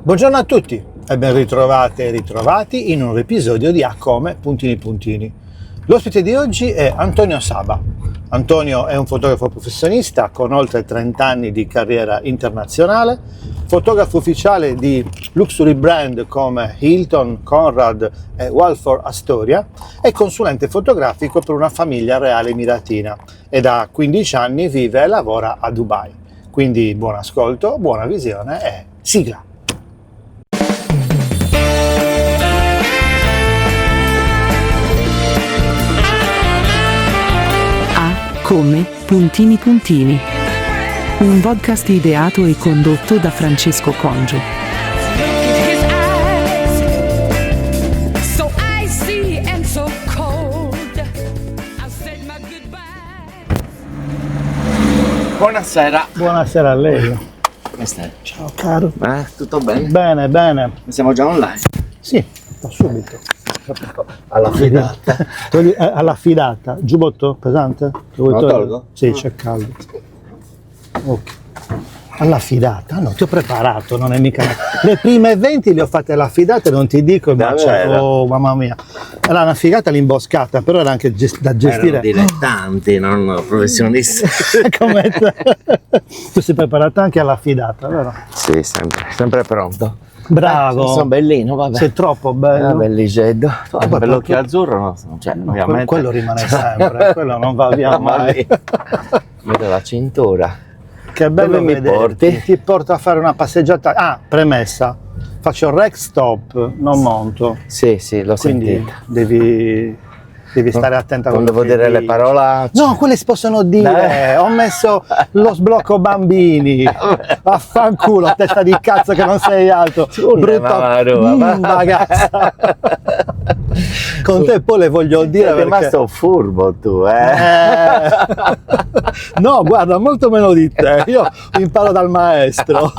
Buongiorno a tutti e ben ritrovate e ritrovati in un nuovo episodio di A Come puntini puntini. L'ospite di oggi è Antonio Saba. Antonio è un fotografo professionista con oltre 30 anni di carriera internazionale, fotografo ufficiale di luxury brand come Hilton, Conrad e Waldorf Astoria e consulente fotografico per una famiglia reale emiratina e da 15 anni vive e lavora a Dubai. Quindi buon ascolto, buona visione e sigla! Come puntini puntini. Un podcast ideato e condotto da Francesco Congio. Buonasera. Buonasera a lei. Come stai? Ciao caro. Tutto bene? Bene, bene. Siamo già online? Sì, da subito. Alla fidata. Alla fidata. Giubbotto pesante? Lo tolgo? Sì, c'è caldo. Ok. Alla fidata? No, ti ho preparato, non è mica... Le prime 20 le ho fatte alla fidata e non ti dico, ma c'è... Oh, mamma mia. Era una figata l'imboscata, però era anche da gestire. Erano dilettanti, non professionisti. Come te. Tu sei preparato anche alla fidata, vero? Sì, sempre pronto. Bravo. Sono bellino, vabbè. Sei troppo bello. Belligeddo. poi Bell'occhio azzurro, no? Cioè, ovviamente. Quello rimane sempre, quello non va via mai. Vedo la cintura. Che bello. Dove mi vederti. porti? Ti porto a fare una passeggiata. Ah, premessa. Faccio rec stop, non monto. Sì, l'ho Quindi sentito. devi stare attenta a Non quello devo che dire le dici. parolacce. No, quelle si possono dire. Ho messo lo sblocco bambini. Vaffanculo, testa di cazzo che non sei alto. Brutta ragazza. Con te poi le voglio dire Sei rimasto furbo tu, No, guarda, molto meno di te. Io imparo dal maestro.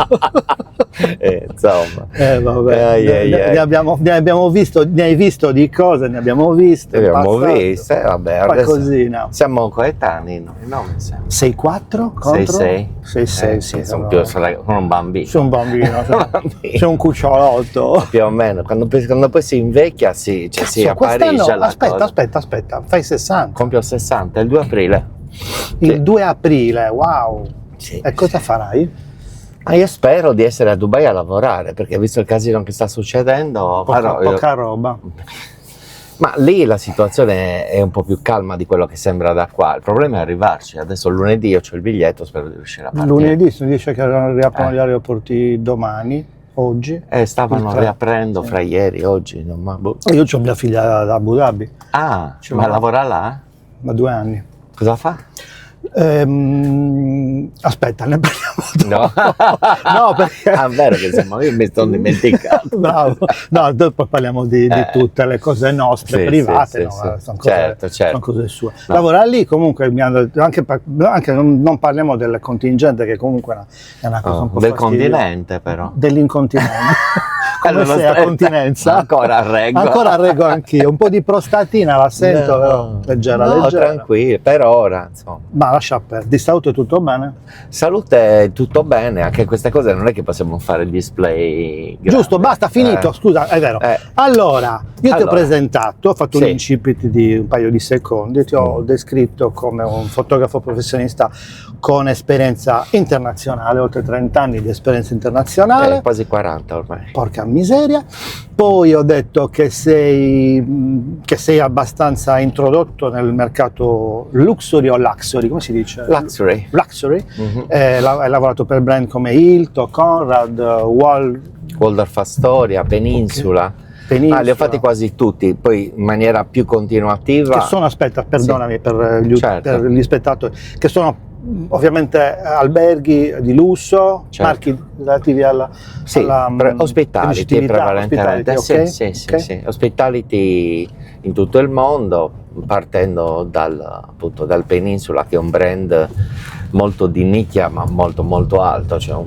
Insomma. Vabbè. Ne abbiamo visto, ne hai visto di cose, ne abbiamo viste. Abbiamo visto, vabbè, qualcosina. Siamo coetanei noi, no? 6-4 contro? 6-6. 6-6, sì. Sono più sono un bambino. C'è un bambino, c'è un cucciolotto. Più o meno, quando poi si invecchia si apparisce la cosa. Aspetta, fai 60. Compio 60, il 2 aprile. Il 2 aprile, wow. Sì. E cosa farai? Io spero di essere a Dubai a lavorare, perché visto il casino che sta succedendo... Poca roba. Ma lì la situazione è un po' più calma di quello che sembra da qua. Il problema è arrivarci. Adesso lunedì io ho il biglietto, spero di riuscire a partire. Lunedì si dice che riaprono gli aeroporti domani, oggi. Stavano riaprendo fra ieri e oggi. Io ho mia figlia ad Abu Dhabi. Ah, ma lavora là? Da 2 anni. Cosa fa? Aspetta, ne parliamo dopo. No, perché è vero che io mi sono dimenticato. Bravo. No, dopo parliamo di tutte le cose nostre, private, sono cose sue. No. Lavora lì comunque, anche non parliamo del contingente, che comunque è una cosa un po' del fastidiosa. Continente però. Dell'incontinente. Come sei a continenza? Ancora reggo. Ancora reggo anch'io. Un po' di prostatina la sento, però leggera. Tranquillo, per ora, insomma. Ma lascia perdere. Di salute tutto bene? Salute è tutto bene, anche queste cose non è che possiamo fare il display grande. Giusto, basta, finito, scusa, è vero. Allora, io ti ho presentato, ho fatto un incipit di un paio di secondi, ti ho descritto come un fotografo professionista con esperienza internazionale, oltre 30 anni di esperienza internazionale. Quasi 40 ormai. Porca miseria. Poi ho detto che sei abbastanza introdotto nel mercato luxury o luxury, come si dice? Luxury. Mm-hmm. Hai lavorato per brand come Hilton, Conrad, Waldorf Astoria, Peninsula. Peninsula. Li ho fatti quasi tutti, poi in maniera più continuativa. Che sono, aspetta, perdonami per gli spettatori, che sono ovviamente alberghi di lusso, marchi relativi alla hospitality prevalentemente, okay? Sì. Hospitality in tutto il mondo, partendo dal Peninsula, che è un brand molto di nicchia ma molto alto, cioè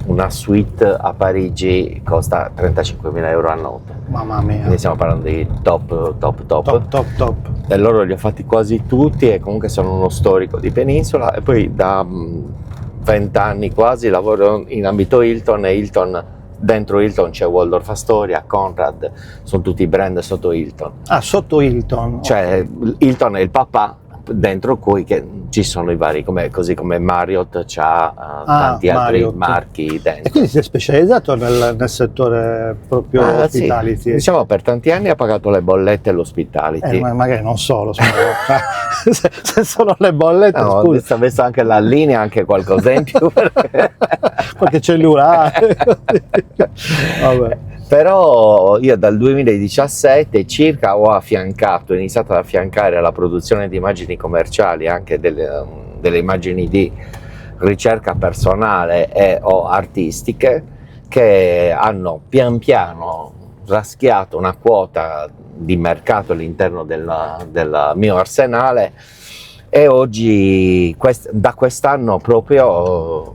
una suite a Parigi costa 35.000 euro a notte. Mamma mia. Quindi stiamo parlando di top. E loro li ho fatti quasi tutti e comunque sono uno storico di Peninsula, e poi da 20 anni quasi lavoro in ambito Hilton, e Hilton dentro Hilton c'è Waldorf Astoria, Conrad, sono tutti brand sotto Hilton. Ah, sotto Hilton. Cioè Hilton è il papà, dentro cui ci sono i vari, così come Marriott c'ha tanti altri Marriott. marchi dentro. E quindi si è specializzato nel settore proprio hospitality. Sì. Diciamo per tanti anni ha pagato le bollette e l'hospitality. Ma magari non solo, se sono le bollette, No, scusa. ha messo anche la linea, anche qualcosa in più. Perché... qualche cellulare. Vabbè. Però io dal 2017 circa ho iniziato ad affiancare alla produzione di immagini commerciali anche delle immagini di ricerca personale e o artistiche che hanno pian piano raschiato una quota di mercato all'interno del mio arsenale, e oggi da quest'anno proprio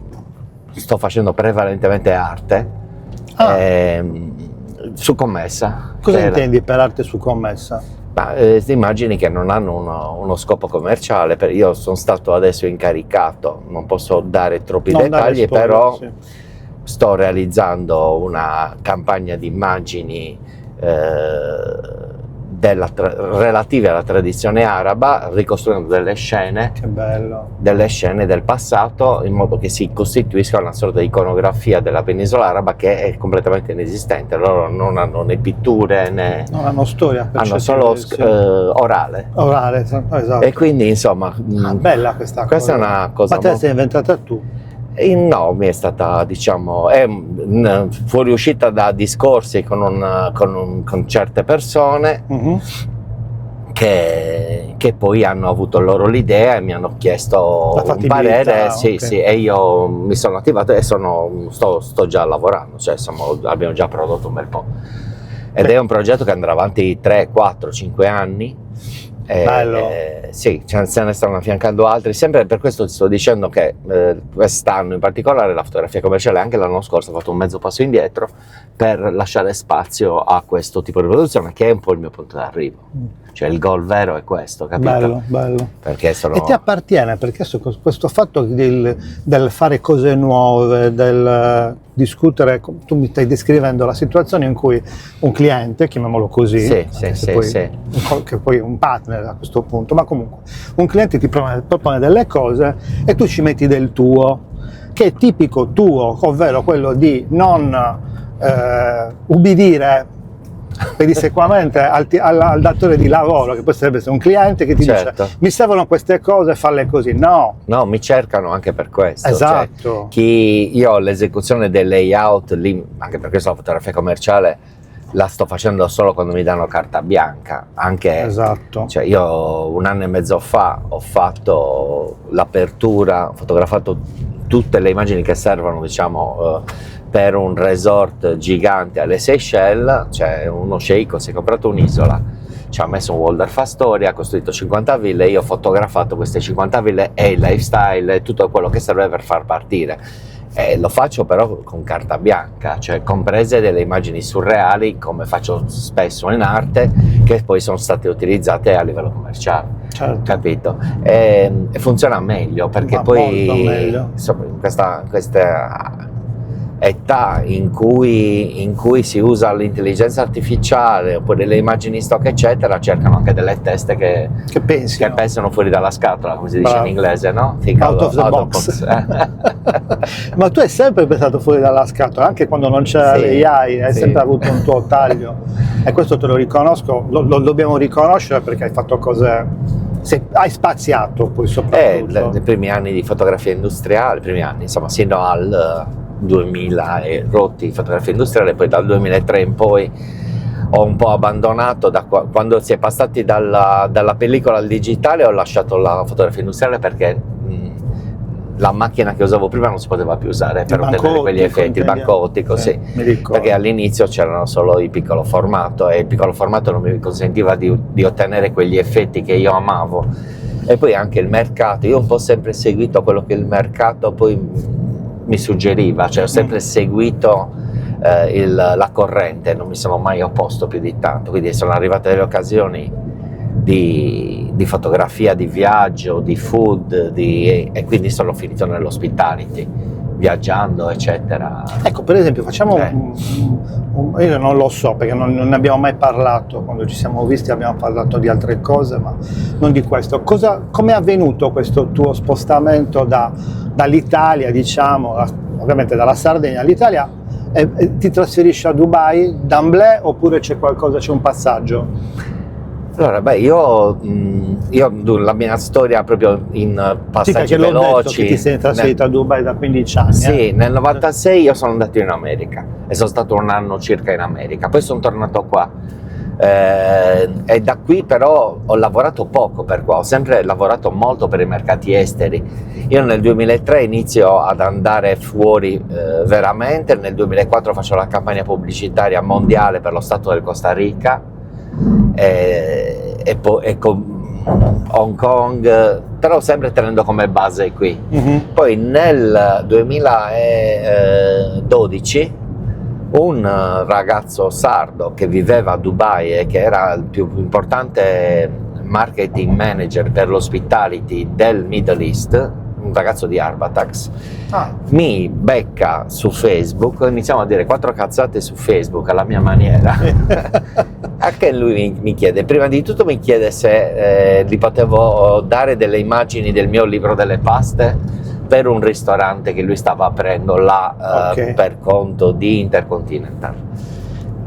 sto facendo prevalentemente arte. Su commessa. Cosa intendi per arte su commessa? Immagini che non hanno uno scopo commerciale. Io sono stato adesso incaricato, non posso dare troppi dettagli, però sì. Sto realizzando una campagna di immagini relative alla tradizione araba, ricostruendo delle scene. Che bello. Delle scene del passato, in modo che si costituisca una sorta di iconografia della penisola araba che è completamente inesistente. Loro non hanno né pitture né... Non hanno storia. hanno solo orale. Orale, esatto. E quindi insomma... bella questa cosa. Questa è una cosa... Ma te la sei inventata tu? No, mi è stata, diciamo, fuoriuscita da discorsi con certe persone. Uh-huh. Che poi hanno avuto loro l'idea e mi hanno chiesto un parere, sì, okay. Sì, e io mi sono attivato e sto già lavorando, cioè abbiamo già prodotto un bel po'. Ed è un progetto che andrà avanti 3, 4, 5 anni. Bello. Sì, se ne stanno affiancando altri, sempre per questo ti sto dicendo che quest'anno in particolare la fotografia commerciale, anche l'anno scorso, ho fatto un mezzo passo indietro per lasciare spazio a questo tipo di produzione, che è un po' il mio punto d'arrivo. Cioè il goal vero è questo, capito? Bello, bello. Perché E ti appartiene, perché questo fatto del fare cose nuove, del discutere, tu mi stai descrivendo la situazione in cui un cliente, chiamiamolo così, che poi è un partner a questo punto, ma comunque un cliente ti propone delle cose e tu ci metti del tuo, che è tipico tuo, ovvero quello di non ubbidire pedissequamente al datore di lavoro, che potrebbe essere un cliente che ti dice mi servono queste cose, falle così. No, mi cercano anche per questo. Esatto. Cioè, io ho l'esecuzione del layout lì, anche per questo la fotografia commerciale la sto facendo solo quando mi danno carta bianca. Anche, esatto. Cioè, io 1 anno e mezzo fa ho fatto l'apertura, ho fotografato tutte le immagini che servono, diciamo, per un resort gigante alle Seychelles. Cioè uno sceicco si è comprato un'isola, ci ha messo un Waldorf Astoria, ha costruito 50 ville, io ho fotografato queste 50 ville e il lifestyle e tutto quello che serve per far partire. E lo faccio però con carta bianca, cioè comprese delle immagini surreali, come faccio spesso in arte, che poi sono state utilizzate a livello commerciale. Certo. Capito? E funziona meglio, perché poi molto meglio. Insomma, in questa età in cui si usa l'intelligenza artificiale oppure le immagini stock eccetera, cercano anche delle teste che pensano fuori dalla scatola, come si dice in inglese, no? Out of the box. Ma tu hai sempre pensato fuori dalla scatola, anche quando non c'era l'AI, hai sempre avuto un tuo taglio, e questo te lo riconosco, lo dobbiamo riconoscere, perché hai fatto cose, hai spaziato poi soprattutto. Nei primi anni di fotografia industriale, insomma, sino al 2000 e rotti fotografia industriale, poi dal 2003 in poi ho un po' abbandonato, quando si è passati dalla pellicola al digitale ho lasciato la fotografia industriale, perché la macchina che usavo prima non si poteva più usare per ottenere quegli effetti, il banco ottico, sì, perché all'inizio c'erano solo il piccolo formato e il piccolo formato non mi consentiva di ottenere quegli effetti che io amavo. E poi anche il mercato, io ho un po' sempre seguito quello che il mercato poi mi suggeriva, cioè ho sempre seguito la corrente, non mi sono mai opposto più di tanto, quindi sono arrivate delle occasioni di fotografia, di viaggio, di food, e quindi sono finito nell'hospitality, viaggiando, eccetera. Ecco, per esempio, facciamo Eh. io non lo so perché non ne abbiamo mai parlato, quando ci siamo visti abbiamo parlato di altre cose, ma non di questo. Come è avvenuto questo tuo spostamento dall'Italia, diciamo, ovviamente dalla Sardegna all'Italia, e ti trasferisci a Dubai d'emblée oppure c'è un passaggio? Allora, io la mia storia proprio in Sì, passaggi perché l'ho detto veloci. che ti sei trasferito a Dubai da 15 anni. Sì, nel 96 io sono andato in America e sono stato un anno circa in America, poi sono tornato qua e da qui però ho lavorato poco per qua, ho sempre lavorato molto per i mercati esteri. Io nel 2003 inizio ad andare fuori veramente, nel 2004 faccio la campagna pubblicitaria mondiale per lo Stato del Costa Rica e con Hong Kong, però sempre tenendo come base qui. Poi nel 2012 un ragazzo sardo che viveva a Dubai e che era il più importante marketing manager per l'hospitality del Middle East, un ragazzo di Arbatax, mi becca su Facebook, iniziamo a dire 4 cazzate su Facebook alla mia maniera. A che lui mi chiede, prima di tutto mi chiede se gli potevo dare delle immagini del mio libro delle paste per un ristorante che lui stava aprendo là per conto di Intercontinental.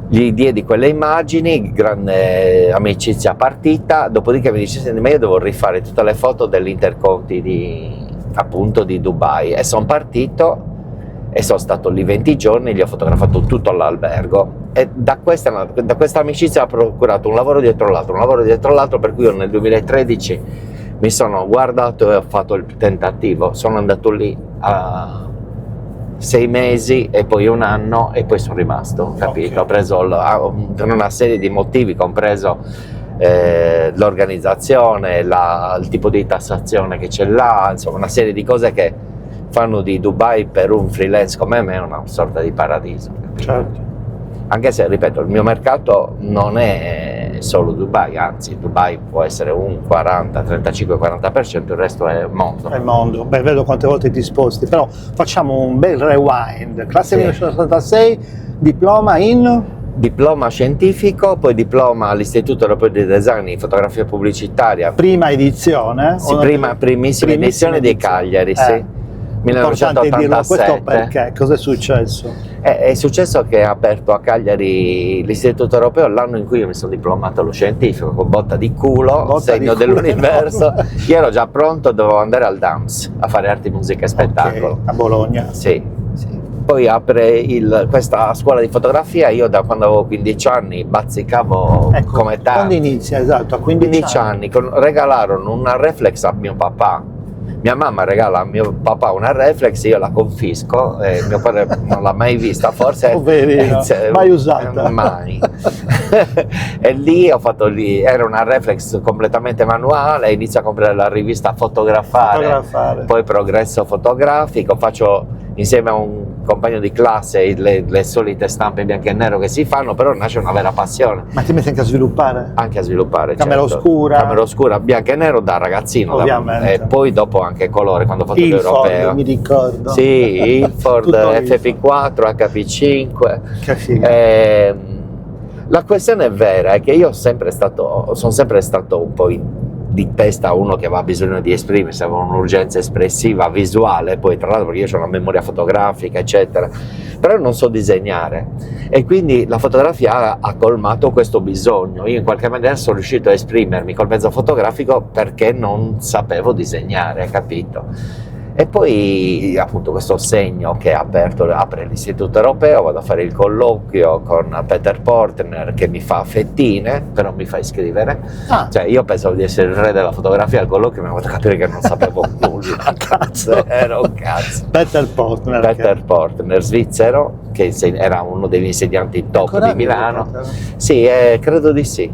Gli diedi quelle immagini, grande amicizia partita, dopodiché mi dice: senti, ma io devo rifare tutte le foto dell'Interconti di Dubai, e sono partito e sono stato lì 20 giorni, gli ho fotografato tutto l'albergo e da questa amicizia ho procurato un lavoro dietro l'altro, per cui io nel 2013 mi sono guardato e ho fatto il tentativo, sono andato lì a 6 mesi e poi un anno e poi sono rimasto, capito? Ho preso per una serie di motivi, compreso l'organizzazione, il tipo di tassazione che c'è là, insomma una serie di cose che fanno di Dubai per un freelance come me una sorta di paradiso, capito? Certo. Anche se, ripeto, il mio mercato non è solo Dubai, anzi Dubai può essere un 40, 35-40%, il resto è mondo. È il mondo. Beh, vedo quante volte ti sposti, però facciamo un bel rewind. Classe 1976, diploma scientifico, poi diploma all'Istituto Europeo di Design in fotografia pubblicitaria. Prima edizione? Sì, primissima edizione di Cagliari, sì. Importante 1987. dirlo, questo perché? Cosa è successo? È successo che ha aperto a Cagliari l'Istituto Europeo l'anno in cui io mi sono diplomato allo scientifico, con botta di culo, segno dell'universo. Io ero già pronto, dovevo andare al DAMS a fare arti, musica e spettacolo. A Bologna. Sì. Poi apre questa scuola di fotografia, io da quando avevo 15 anni bazzicavo come te. Quando inizia, esatto, a 15 anni. Regalarono una reflex a mio papà. Mia mamma regala a mio papà una reflex, io la confisco e mio padre non l'ha mai vista, forse mai usata, mai. E lì era una reflex completamente manuale, inizio a comprare la rivista Fotografare. Poi Progresso Fotografico, faccio insieme a un compagno di classe le solite stampe in bianco e nero che si fanno, però nasce una vera passione. Ma ti metti anche a sviluppare? Anche a sviluppare, camera oscura? Camera oscura, bianco e nero da ragazzino, ovviamente. E poi dopo anche colore, quando ho fatto l'europeo. Mi ricordo. Sì, il Ford FP4, HP5. Che figa. La questione è vera, è che io sono sempre stato un po' di testa uno che aveva bisogno di esprimersi, aveva un'urgenza espressiva, visuale, poi tra l'altro perché io ho una memoria fotografica, eccetera, però non so disegnare e quindi la fotografia ha colmato questo bisogno. Io in qualche maniera sono riuscito a esprimermi col mezzo fotografico perché non sapevo disegnare, capito? E poi appunto questo segno che apre l'Istituto Europeo, vado a fare il colloquio con Peter Portner che mi fa fettine, però mi fa iscrivere. Cioè io pensavo di essere il re della fotografia al colloquio, mi ho fatto capire che non sapevo nulla. Cazzo. Era un cazzo. Peter Portner, svizzero, che era uno degli insegnanti top di Milano. Sì, credo di sì.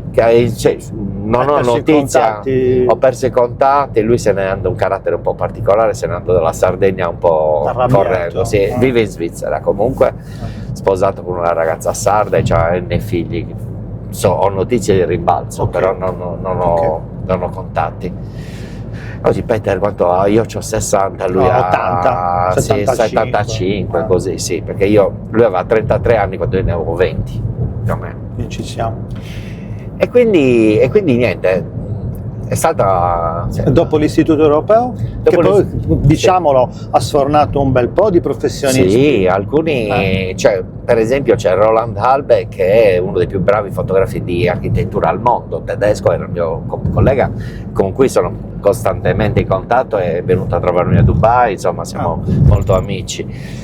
Non ho notizia, ho perso i contatti, lui se ne andò, un carattere un po' particolare, se ne andò dalla Sardegna un po' correndo, sì, vive in Svizzera comunque, sposato con una ragazza sarda e ha N figli, ho notizie di rimbalzo, però non ho contatti. Oggi Peter quanto ha? Io ho 60, lui No, ha 80, sì, 75 così, sì, perché lui aveva 33 anni quando io ne avevo 20, più o meno. Quindi ci siamo. E quindi niente, è stata... Dopo l'istituto europeo, che poi, diciamolo, ha sfornato un bel po' di professionisti. Sì, alcuni, cioè, per esempio c'è Roland Halbe, che è uno dei più bravi fotografi di architettura al mondo, tedesco, era il mio collega con cui sono costantemente in contatto, è venuto a trovarmi a Dubai, insomma siamo molto amici.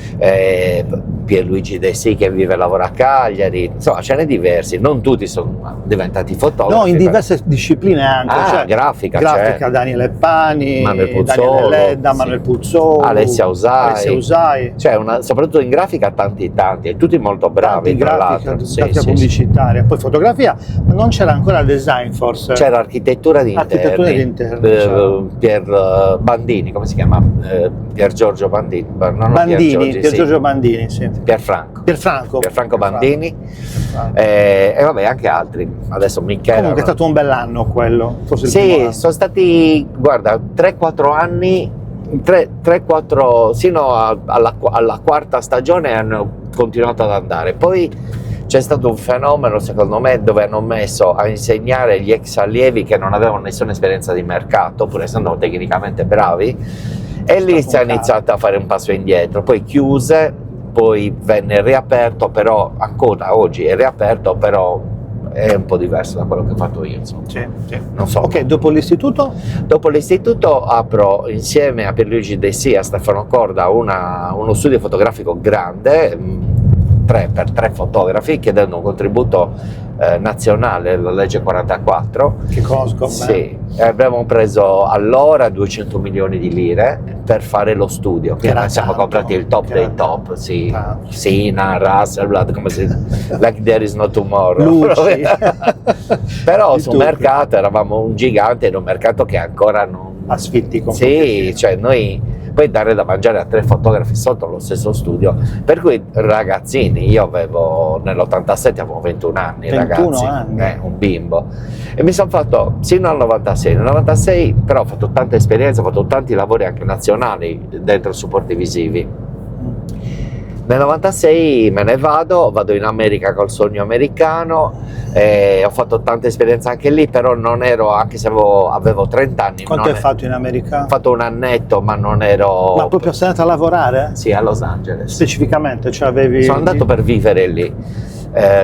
Pierluigi De Sì che vive e lavora a Cagliari, insomma ce n'è diversi, non tutti sono diventati fotografi. No, in diverse discipline anche, cioè, grafica, Daniele Pani, Manuel Puzzolo, Daniele Ledda, Manuel Puzzolo, Alessia Usai, cioè soprattutto in grafica tanti, e tutti molto bravi, tra l'altro. Grafica pubblicitaria, poi fotografia, ma non c'era ancora design forse. C'era architettura di interni, Pier Bandini, come si chiama? Pier Giorgio Bandini, Giorgio Bandini, sì. Pierfranco Bandini. E vabbè, anche altri. Adesso Michele. Comunque è stato un bell'anno quello. Forse sì, sono stati, guarda, 3-4 anni, 3-4, sino alla quarta stagione hanno continuato ad andare. Poi c'è stato un fenomeno, secondo me, dove hanno messo a insegnare gli ex allievi che non avevano nessuna esperienza di mercato, pur essendo tecnicamente bravi, e lì si è iniziato a fare un passo indietro, poi chiuse, poi venne riaperto, però ancora oggi è riaperto, però è un po' diverso da quello che ho fatto io, insomma. Sì. Non so. Ok, dopo l'istituto? Dopo l'istituto apro insieme a Pierluigi De Sì e a Stefano Corda uno studio fotografico grande, per 3 fotografi, chiedendo un contributo nazionale, la legge 44. Che conosco. Sì, abbiamo preso allora 200 milioni di lire per fare lo studio, che noi siamo comprati il top dei top, sì, Sina, Hasselblad, come si like there is no tomorrow. Però sul mercato eravamo un gigante, in un mercato che ancora non... asfittico. Sì, cioè noi... Poi dare da mangiare a 3 fotografi sotto lo stesso studio, per cui ragazzini, io avevo nell'87 avevo 21 anni, 21 anni. Un bimbo, e mi sono fatto sino al 96. Nel 96 però ho fatto tante esperienze, ho fatto tanti lavori anche nazionali dentro supporti visivi. Nel 96 me ne vado in America col sogno americano, ho fatto tante esperienze anche lì, però non ero, anche se avevo 30 anni. Quanto hai fatto in America? Ho fatto un annetto, ma non ero... Ma proprio sei andato a lavorare? Sì, a Los Angeles. Specificamente, cioè avevi... Sono andato per vivere lì,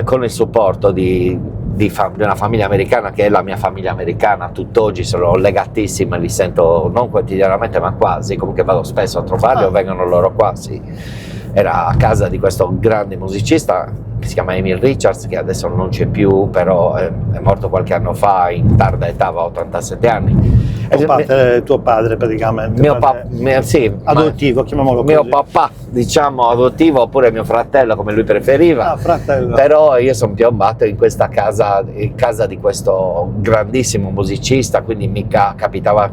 con il supporto di una famiglia americana che è la mia famiglia americana, tutt'oggi sono legatissima, li sento non quotidianamente ma quasi, comunque vado spesso a trovarli o vengono loro qua, sì. Era a casa di questo grande musicista che si chiama Emil Richards, che adesso non c'è più, però è morto qualche anno fa, in tarda età, aveva 87 anni. Tuo padre praticamente. Sì, adottivo, chiamiamolo così. Mio papà, diciamo, adottivo, oppure mio fratello, come lui preferiva. Fratello. Però io sono piombato in questa casa, in casa di questo grandissimo musicista, quindi mica capitava,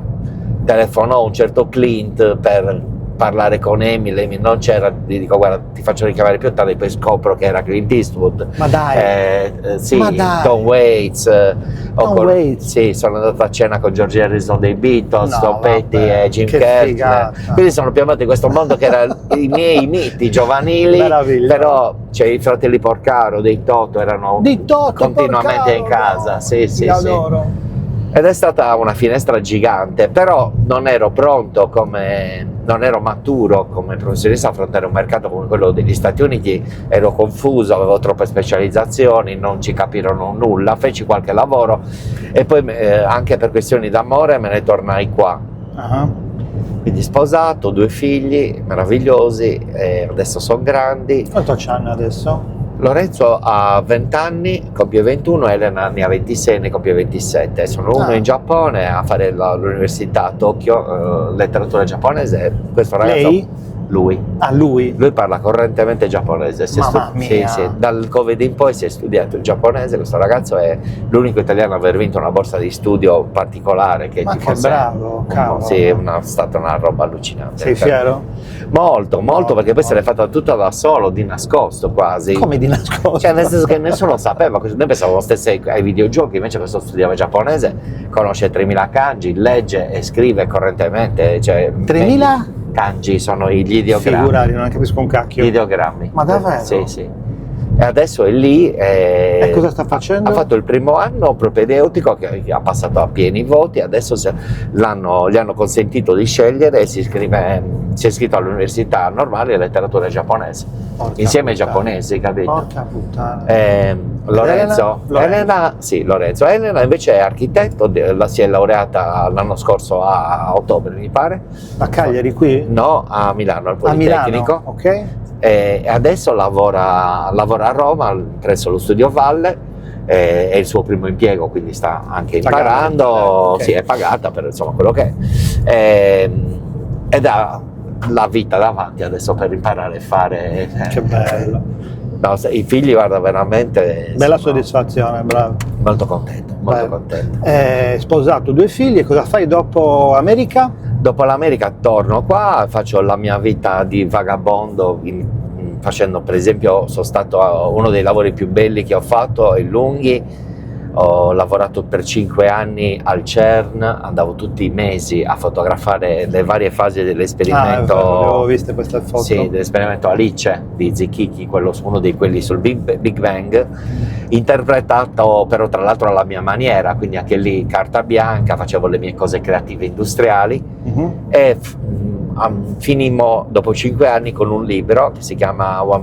telefonò un certo Clint per parlare con Emil non c'era, gli dico guarda ti faccio richiamare più tardi, poi scopro che era Clint Eastwood. Ma dai! Sì, ma dai. Tom Waits. Waits. Sì, sono andato a cena con George Harrison dei Beatles, Tom Petty e Jim Kerr. Quindi sono piombato in questo mondo che era i miei miti giovanili. Meraviglia. Però i fratelli Porcaro, dei Toto, erano continuamente Porcaro, in casa. Sì, sì, adoro. Ed è stata una finestra gigante, però non ero pronto, non ero maturo come professionista a affrontare un mercato come quello degli Stati Uniti, ero confuso, avevo troppe specializzazioni, non ci capirono nulla, feci qualche lavoro e poi anche per questioni d'amore me ne tornai qua. Quindi sposato, 2 figli meravigliosi, adesso sono grandi. Quanto c'hanno adesso? Lorenzo ha 20 anni, compie 21, Elena ne ha 26, ne compie 27. Sono uno in Giappone a fare l'università a Tokyo, letteratura giapponese. Questo ragazzo, lei? Lui. Lui parla correntemente giapponese. Mamma mia. Sì, dal Covid in poi si è studiato il giapponese. Questo ragazzo è l'unico italiano ad aver vinto una borsa di studio particolare. Ma che bravo, cavolo. Sì, è stata una roba allucinante. Sei fiero? Molto, perché poi se l'è fatta tutta da solo, di nascosto quasi. Come di nascosto? Cioè, nel senso che nessuno sapeva, noi pensavamo stesse ai videogiochi, invece questo studiava giapponese, conosce 3000 kanji, legge e scrive correntemente. Cioè, 3000? Kanji sono gli ideogrammi. Figurati, non capisco un cacchio. Gli ideogrammi. Ma davvero? Sì, sì. E adesso è lì. E cosa sta facendo? Ha fatto il primo anno propedeutico che ha passato a pieni voti, adesso gli hanno consentito di scegliere e si è iscritto all'università normale di letteratura giapponese. Porca Insieme ai puttana. giapponesi, capito? Porca puttana. Lorenzo? Elena? Sì, Lorenzo. Elena invece è architetto, si è laureata l'anno scorso a ottobre, mi pare. A Cagliari qui? No, a Milano, al A Milano, Politecnico. ok. E adesso lavora a Roma presso lo Studio Valle, è il suo primo impiego, quindi sta anche imparando, okay. Sì, è pagata per insomma quello che è, ed ha la vita davanti adesso per imparare a fare. Che bello. No, i figli, guarda, veramente Bella sono soddisfazione, bravo. molto contento, molto Bello. contento. Sposato, 2 figli, e cosa fai dopo America? Dopo l'America torno qua, faccio la mia vita di vagabondo, facendo, per esempio, sono stato uno dei lavori più belli che ho fatto in lunghi. Ho lavorato per 5 anni al CERN, andavo tutti i mesi a fotografare le varie fasi dell'esperimento. Avevo visto questa foto. Sì, dell'esperimento Alice di Zikiki, uno di quelli sul Big Bang, interpretato però tra l'altro alla mia maniera, quindi anche lì carta bianca, facevo le mie cose creative industriali. E finimmo dopo 5 anni con un libro che si chiama One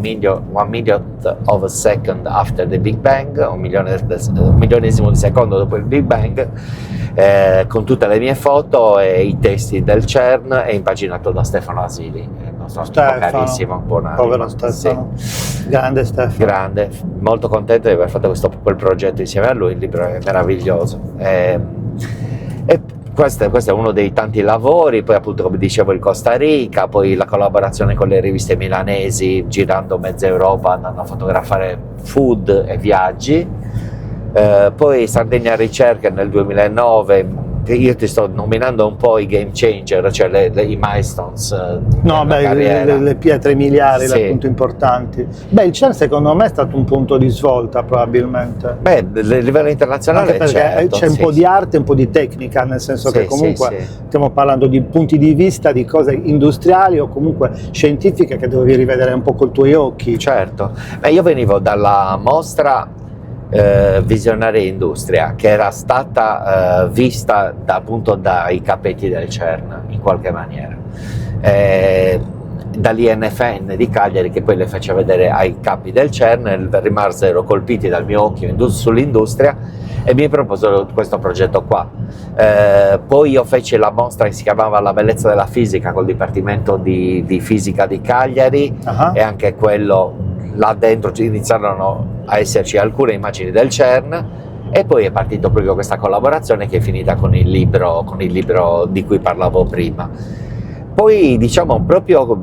Millionth of a Second After the Big Bang, un millionesimo di secondo dopo il Big Bang, con tutte le mie foto e i testi del CERN, e impaginato da Stefano Asili, il nostro amico carissimo, buon animo. Povero Stefano, sì. Grande Stefano. Grande, molto contento di aver fatto quel progetto insieme a lui, il libro è meraviglioso. Questo è uno dei tanti lavori, poi appunto come dicevo il Costa Rica, poi la collaborazione con le riviste milanesi, girando mezza Europa, andando a fotografare food e viaggi, poi Sardegna Ricerca nel 2009, io ti sto nominando un po' i game changer, cioè i milestones. No, le pietre miliari, sì. Le punti importanti. Beh, il CERN secondo me è stato un punto di svolta probabilmente. Beh, a livello internazionale, anche perché certo, c'è un po' di arte e un po' di tecnica, nel senso che comunque stiamo parlando di punti di vista, di cose industriali o comunque scientifiche che dovevi rivedere un po' coi tuoi occhi. Certo, io venivo dalla mostra Visionaria Industria, che era stata vista appunto dai capetti del CERN in qualche maniera, dall'INFN di Cagliari, che poi le faceva vedere ai capi del CERN, rimasero colpiti dal mio occhio sull'industria e mi proposero questo progetto qua. Poi io feci la mostra che si chiamava La bellezza della fisica col Dipartimento di Fisica di Cagliari, e anche quello, là dentro iniziarono a esserci alcune immagini del CERN, e poi è partito proprio questa collaborazione che è finita con il libro di cui parlavo prima. Poi diciamo proprio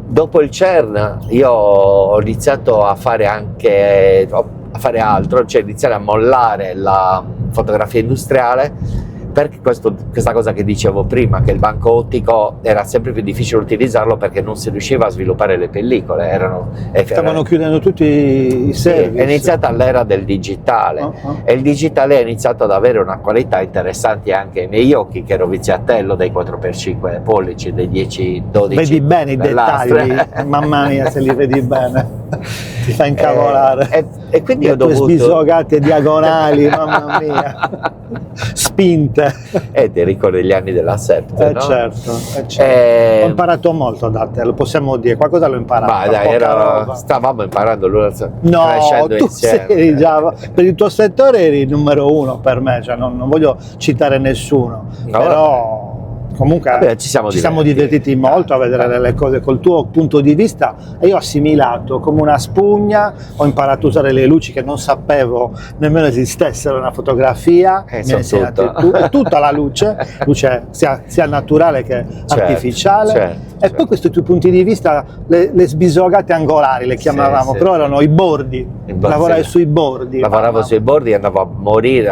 dopo il CERN io ho iniziato a fare altro, cioè iniziare a mollare la fotografia industriale, perché questa cosa che dicevo prima, che il banco ottico era sempre più difficile utilizzarlo perché non si riusciva a sviluppare le pellicole, stavano chiudendo tutti i servizi. È iniziata l'era del digitale, e il digitale è iniziato ad avere una qualità interessante anche ai miei occhi, che ero viziatello dei 4x5 pollici, dei 10-12. Vedi bene i dettagli, mamma mia, se li vedi bene ti fa incavolare. E quindi ho dovuto sbisogate diagonali, mamma mia, spinte. Ti ricordi gli anni della SEPT, no? Certo. Ho imparato molto da te, lo possiamo dire, qualcosa l'ho imparato. Ma dai, stavamo imparando, no, crescendo tu insieme. Eri già, per il tuo settore eri il numero 1 per me, cioè non voglio citare nessuno, no, però comunque ci siamo divertiti molto a vedere le cose col tuo punto di vista, e io ho assimilato come una spugna, ho imparato a usare le luci che non sapevo nemmeno esistessero nella fotografia, mi hai insegnato tutta la luce sia naturale che artificiale, e poi questi tuoi punti di vista, le sbisogate angolari le chiamavamo, però erano i bordi, lavorai sui bordi. Lavoravo sui bordi, andavo a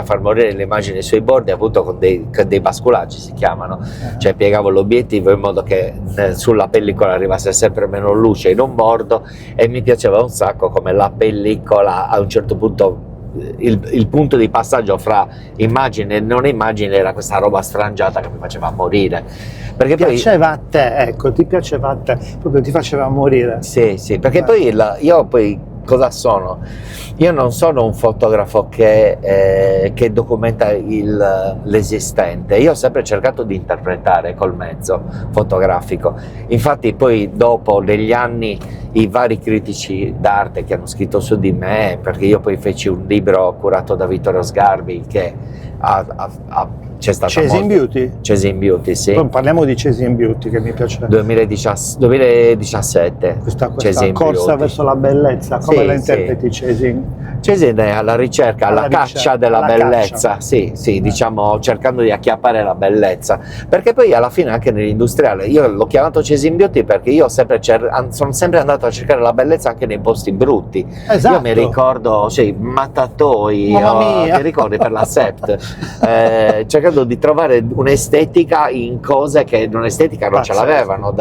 far morire le immagini sui bordi, appunto con dei basculaggi si chiamano. cioè piegavo l'obiettivo in modo che sulla pellicola arrivasse sempre meno luce in un bordo, e mi piaceva un sacco come la pellicola a un certo punto, il punto di passaggio fra immagine e non immagine era questa roba sfrangiata che mi faceva morire, perché Ti piaceva a te, ecco, ti piaceva a te, proprio ti faceva morire. sì, perché poi io poi cosa sono? Io non sono un fotografo che documenta l'esistente, io ho sempre cercato di interpretare col mezzo fotografico. Infatti poi dopo, negli anni, i vari critici d'arte che hanno scritto su di me, perché io poi feci un libro curato da Vittorio Sgarbi che c'è stata Chasing Beauty? Chasing Beauty, sì. Poi parliamo di Chasing Beauty, che mi piace. 2017. Questa Chasing corsa Beauty. verso la bellezza, come Sì, la interpreti Chasing? Chasing è alla ricerca, alla caccia della alla bellezza, caccia. sì, diciamo cercando di acchiappare la bellezza, perché poi alla fine anche nell'industriale, io l'ho chiamato Chasing Beauty perché io sono sempre andato a cercare la bellezza anche nei posti brutti. Esatto. Io mi ricordo, Mattatoi, Mamma mia. ti ricordi, per la Sept, cercando di trovare un'estetica in cose che un'estetica non ce Pazzesco. l'avevano.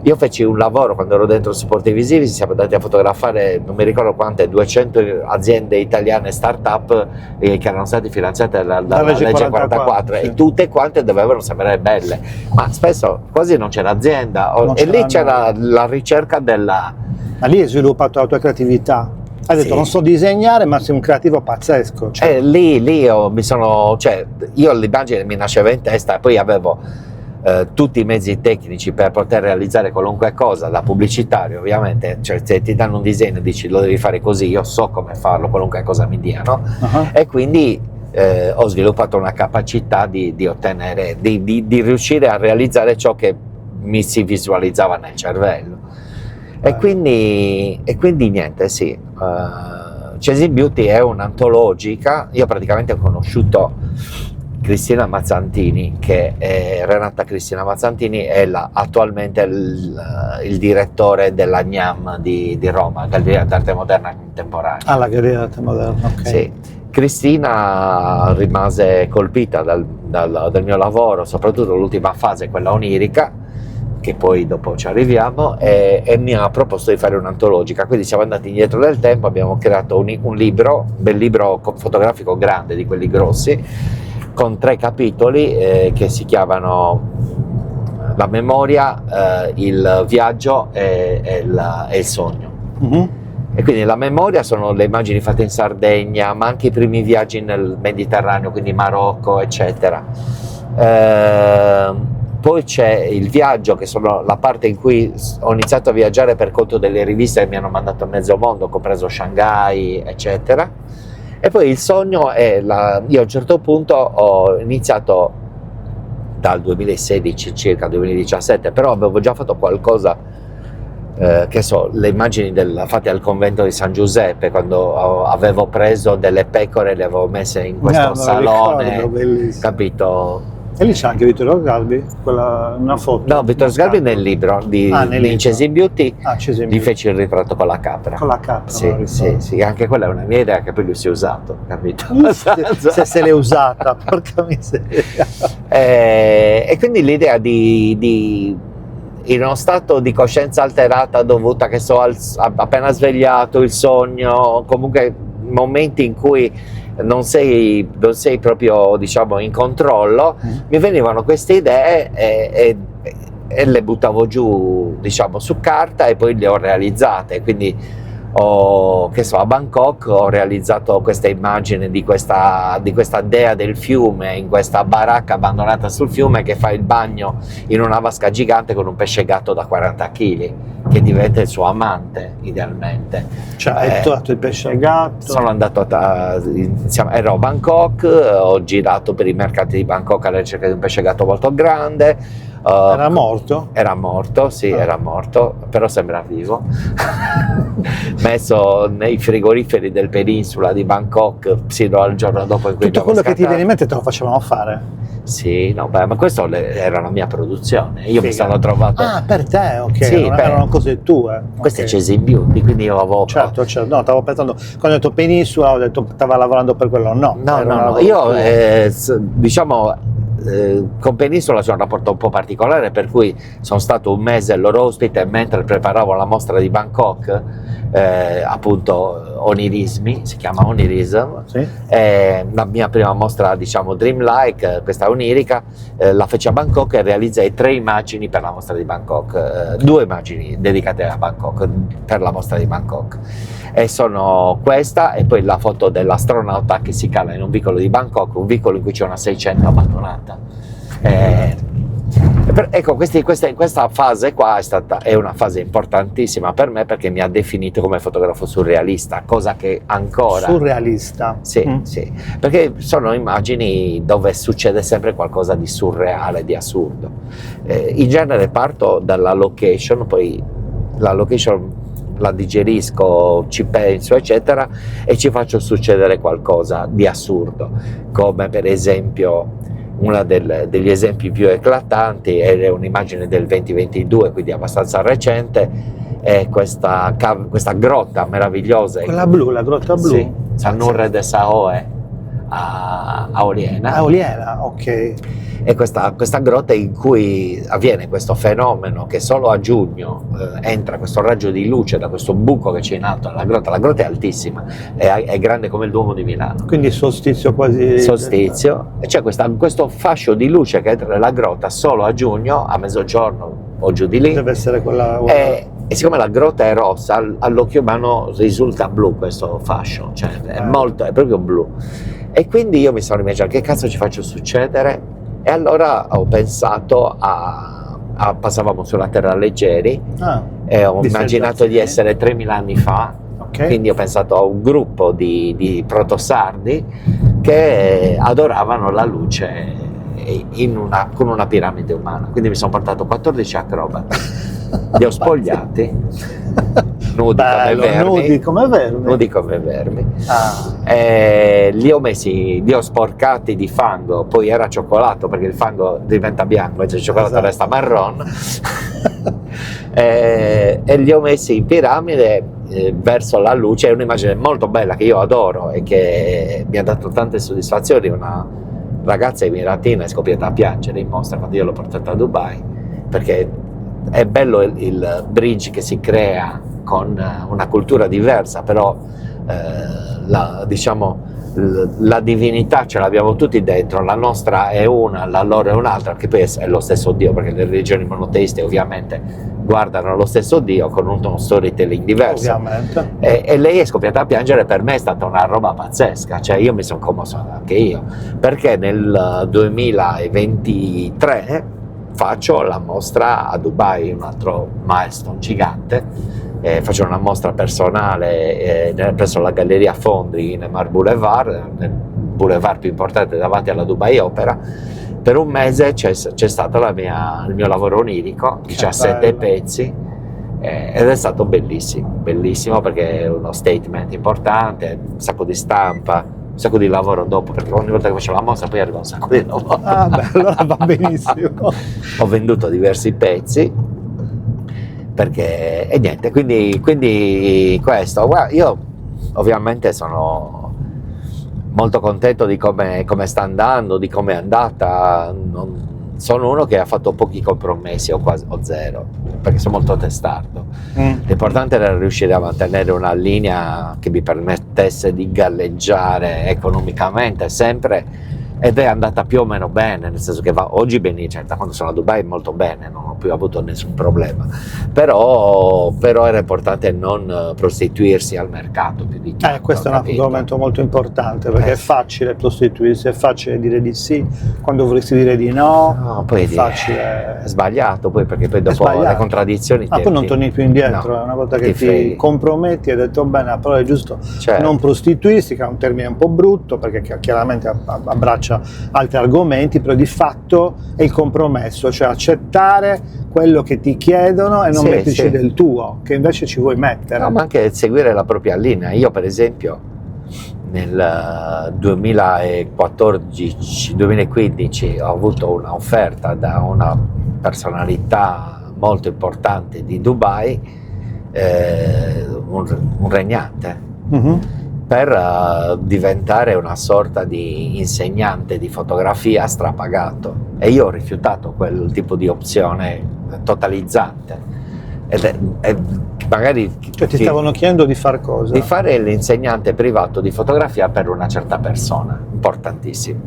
Io feci un lavoro quando ero dentro supporti visivi, siamo andati a fotografare, non mi ricordo quante, 200 aziende italiane start-up che erano state finanziate dalla legge 44, sì. e tutte quante dovevano sembrare belle, ma spesso quasi non c'era azienda, Non e lì c'era c'era la ricerca della... Ma lì hai sviluppato la tua creatività. Hai detto, Sì. non so disegnare, ma sei un creativo pazzesco. Cioè, Lì io l'immagine mi nasceva in testa, e poi avevo tutti i mezzi tecnici per poter realizzare qualunque cosa, da pubblicitario ovviamente, cioè se ti danno un disegno e dici lo devi fare così, io so come farlo, qualunque cosa mi diano, e quindi ho sviluppato una capacità di ottenere, di riuscire a realizzare ciò che mi si visualizzava nel cervello. E quindi niente, sì. Chasing Beauty è un'antologica. Io praticamente ho conosciuto Cristina Mazzantini, che è Renata Cristina Mazzantini, è attualmente il direttore della GNAM di Roma, Galleria d'Arte Moderna Contemporanea. la Galleria d'Arte Moderna, ok. Sì. Cristina rimase colpita dal mio lavoro, soprattutto l'ultima fase, quella onirica, che poi dopo ci arriviamo, e mi ha proposto di fare un'antologica. Quindi siamo andati indietro nel tempo, abbiamo creato un libro, bel libro fotografico grande, di quelli grossi, con 3 capitoli che si chiamano La memoria, il viaggio e il sogno. Mhm. E quindi la memoria sono le immagini fatte in Sardegna, ma anche i primi viaggi nel Mediterraneo, quindi Marocco, eccetera. Poi c'è il viaggio, che sono la parte in cui ho iniziato a viaggiare per conto delle riviste che mi hanno mandato a mezzo mondo, compreso Shanghai, eccetera. E poi il sogno è io a un certo punto ho iniziato dal 2016 circa 2017, però avevo già fatto qualcosa, le immagini fatte al convento di San Giuseppe, quando avevo preso delle pecore e le avevo messe in questo salone, ricordo, bellissimo. capito? E lì c'è anche Vittorio Sgarbi, una foto. No, Vittorio Sgarbi nel libro di Chasing Beauty, Chasing gli Beauty. feci il ritratto con la capra. Con la capra, Sì, me lo sì, ricordo. sì, anche quella è una mia idea che poi lui si è usato, capito? Se l'è usata, porca miseria. E quindi l'idea in uno stato di coscienza alterata dovuta, che so, appena svegliato, il sogno, comunque momenti in cui non sei proprio, diciamo, in controllo, mi venivano queste idee e le buttavo giù, diciamo, su carta, e poi le ho realizzate. Quindi a Bangkok ho realizzato questa immagine di questa dea del fiume, in questa baracca abbandonata sul fiume, che fa il bagno in una vasca gigante con un pesce gatto da 40 kg, che diventa il suo amante, idealmente. Cioè, hai trovato il pesce gatto. Sono andato ero a Bangkok, ho girato per i mercati di Bangkok alla ricerca di un pesce gatto molto grande. Era morto? Era morto, sì, era morto, però sembra vivo. Messo nei frigoriferi del peninsula di Bangkok sino al giorno dopo in cui Tutto quello che ti viene in mente te lo facevano fare? Sì, no, beh, ma questo era la mia produzione. Io mi sono trovato... Ah, per te, ok, Sì, erano cose tue. Questo Ok. è Chasing Beauty, quindi io avevo... Certo, no, stavo pensando, quando ho detto penisola, ho detto stava lavorando per quello, no. No, era un no, lavoro io tuo. diciamo con Penisola c'è un rapporto un po' particolare, per cui sono stato un mese loro ospite mentre preparavo la mostra di Bangkok, appunto Onirismi, si chiama Onirism, Sì. la mia prima mostra, diciamo dreamlike, questa onirica, la feci a Bangkok e realizzai 3 immagini per la mostra di Bangkok, 2 immagini dedicate a Bangkok per la mostra di Bangkok, e sono questa e poi la foto dell'astronauta che si cala in un vicolo di Bangkok, un vicolo in cui c'è una 600 abbandonata. Ecco, questa fase qua è una fase importantissima per me, perché mi ha definito come fotografo surrealista, cosa che ancora... Surrealista. Sì, sì, perché sono immagini dove succede sempre qualcosa di surreale, di assurdo. In genere parto dalla location, poi la location la digerisco, ci penso eccetera e ci faccio succedere qualcosa di assurdo, come per esempio uno degli esempi più eclatanti è un'immagine del 2022, quindi abbastanza recente, è questa grotta meravigliosa, Quella blu, la grotta blu? sì, Sanurre de Saoe a Oliena. A Oliena, ok. E questa grotta in cui avviene questo fenomeno che solo a giugno entra questo raggio di luce da questo buco che c'è in alto alla grotta. La grotta è altissima, è grande come il Duomo di Milano. Quindi solstizio quasi... Solstizio, e c'è questo fascio di luce che entra nella grotta solo a giugno, a mezzogiorno o giù di lì. Deve essere quella... E siccome la grotta è rossa, all'occhio umano risulta blu questo fascio, cioè è proprio blu. E quindi io mi sono immaginato che cazzo ci faccio succedere, e allora ho pensato passavamo sulla Terra leggeri, e ho immaginato di essere 3000 anni fa, okay. Quindi ho pensato a un gruppo di protosardi che adoravano la luce con una piramide umana, quindi mi sono portato 14 acrobati, li ho spogliati, nudi come vermi, li ho sporcati di fango, poi era cioccolato perché il fango diventa bianco e il cioccolato resta marron, e li ho messi in piramide verso la luce. È un'immagine molto bella che io adoro e che mi ha dato tante soddisfazioni. Una ragazza emiratina è scoppiata a piangere in mostra quando io l'ho portata a Dubai, perché è bello il bridge che si crea con una cultura diversa, però la divinità ce l'abbiamo tutti dentro, la nostra è una, la loro è un'altra, che poi è lo stesso Dio, perché le religioni monoteiste ovviamente guardano lo stesso Dio con uno storytelling diverso. Ovviamente. E lei è scoppiata a piangere. Per me è stata una roba pazzesca, cioè io mi sono commosso anche io, perché nel 2023 faccio la mostra a Dubai, un altro milestone gigante, faccio una mostra personale presso la Galleria Fondri in Mar Boulevard, nel boulevard più importante davanti alla Dubai Opera. Per un mese c'è stato il mio lavoro onirico, 17 pezzi, ed è stato bellissimo perché è uno statement importante, un sacco di stampa, un sacco di lavoro dopo, perché ogni volta che facevo la mostra poi arriva un sacco di lavoro. Ah beh, allora va benissimo. Ho venduto diversi pezzi, perché, e niente, quindi questo, guarda, io ovviamente sono molto contento di come sta andando, di come è andata. Sono uno che ha fatto pochi compromessi o zero, perché sono molto testardo. L'importante era riuscire a mantenere una linea che mi permettesse di galleggiare economicamente sempre, ed è andata più o meno bene, nel senso che oggi bene, cioè, da quando sono a Dubai molto bene, non ho più avuto nessun problema, però era importante non prostituirsi al mercato più di tanto. Questo è un argomento molto importante, perché è facile prostituirsi, è facile dire di sì quando vorresti dire di no, poi è facile. È sbagliato, poi perché poi dopo le contraddizioni poi non torni più indietro, no, una volta che ti comprometti, hai detto bene, la parola è giusto, certo. Non prostituirsi, che è un termine un po' brutto perché chiaramente abbraccia altri argomenti, però di fatto è il compromesso, cioè accettare quello che ti chiedono e non metterci del tuo, che invece ci vuoi mettere. No, ma anche seguire la propria linea. Io per esempio nel 2014-2015 ho avuto un'offerta da una personalità molto importante di Dubai, un regnante, per diventare una sorta di insegnante di fotografia strapagato, e io ho rifiutato quel tipo di opzione totalizzante. Magari Cioè ti stavano chiedendo di fare cosa? di fare l'insegnante privato di fotografia per una certa persona, importantissimo.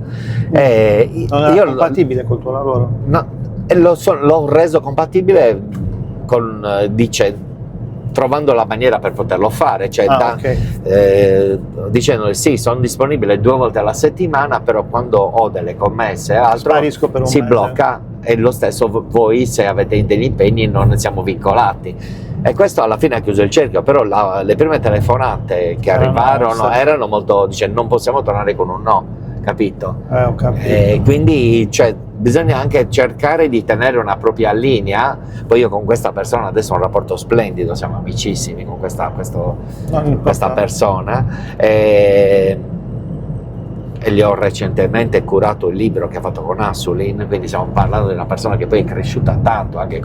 Non era compatibile col tuo lavoro? No, e l'ho reso compatibile con, trovando la maniera per poterlo fare, cioè dicendo sì, sono disponibile 2 volte alla settimana, però quando ho delle commesse e altro per un si mese. blocca, e lo stesso voi, se avete degli impegni, non siamo vincolati. E questo alla fine ha chiuso il cerchio, però le prime telefonate che arrivarono erano molto, dice, non possiamo tornare con un no, capito? Ho capito. Quindi cioè, bisogna anche cercare di tenere una propria linea. Poi io con questa persona adesso ho un rapporto splendido, siamo amicissimi con questa persona, e gli ho recentemente curato il libro che ha fatto con Assulin, quindi stiamo parlando di una persona che poi è cresciuta tanto anche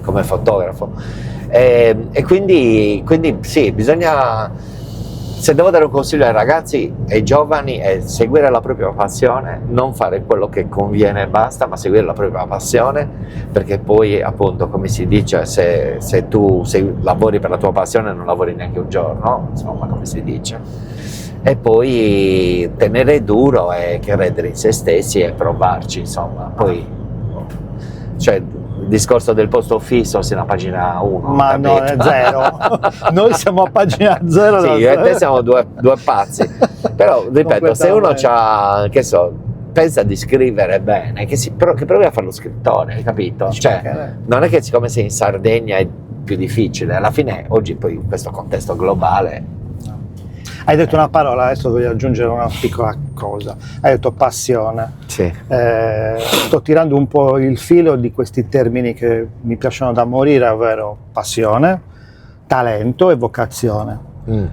come fotografo, e quindi sì, bisogna, se devo dare un consiglio ai ragazzi e ai giovani, è seguire la propria passione, non fare quello che conviene e basta, ma seguire la propria passione, perché poi appunto, come si dice, se tu lavori per la tua passione non lavori neanche un giorno, insomma, come si dice. E poi tenere duro e credere in se stessi e provarci, insomma. Poi cioè il discorso del posto fisso sia una pagina 1, ma capito? no, è 0. Noi siamo a pagina 0. Sì, io e te siamo due pazzi. Però ripeto, se uno c'ha, che so, pensa di scrivere bene, che provi a fare lo scrittore, capito? Cioè, non è che siccome sei in Sardegna è più difficile, alla fine oggi poi in questo contesto globale. Hai detto una parola, adesso voglio aggiungere una piccola cosa. Hai detto passione. Sì. Sto tirando un po' il filo di questi termini che mi piacciono da morire, ovvero passione, talento e vocazione.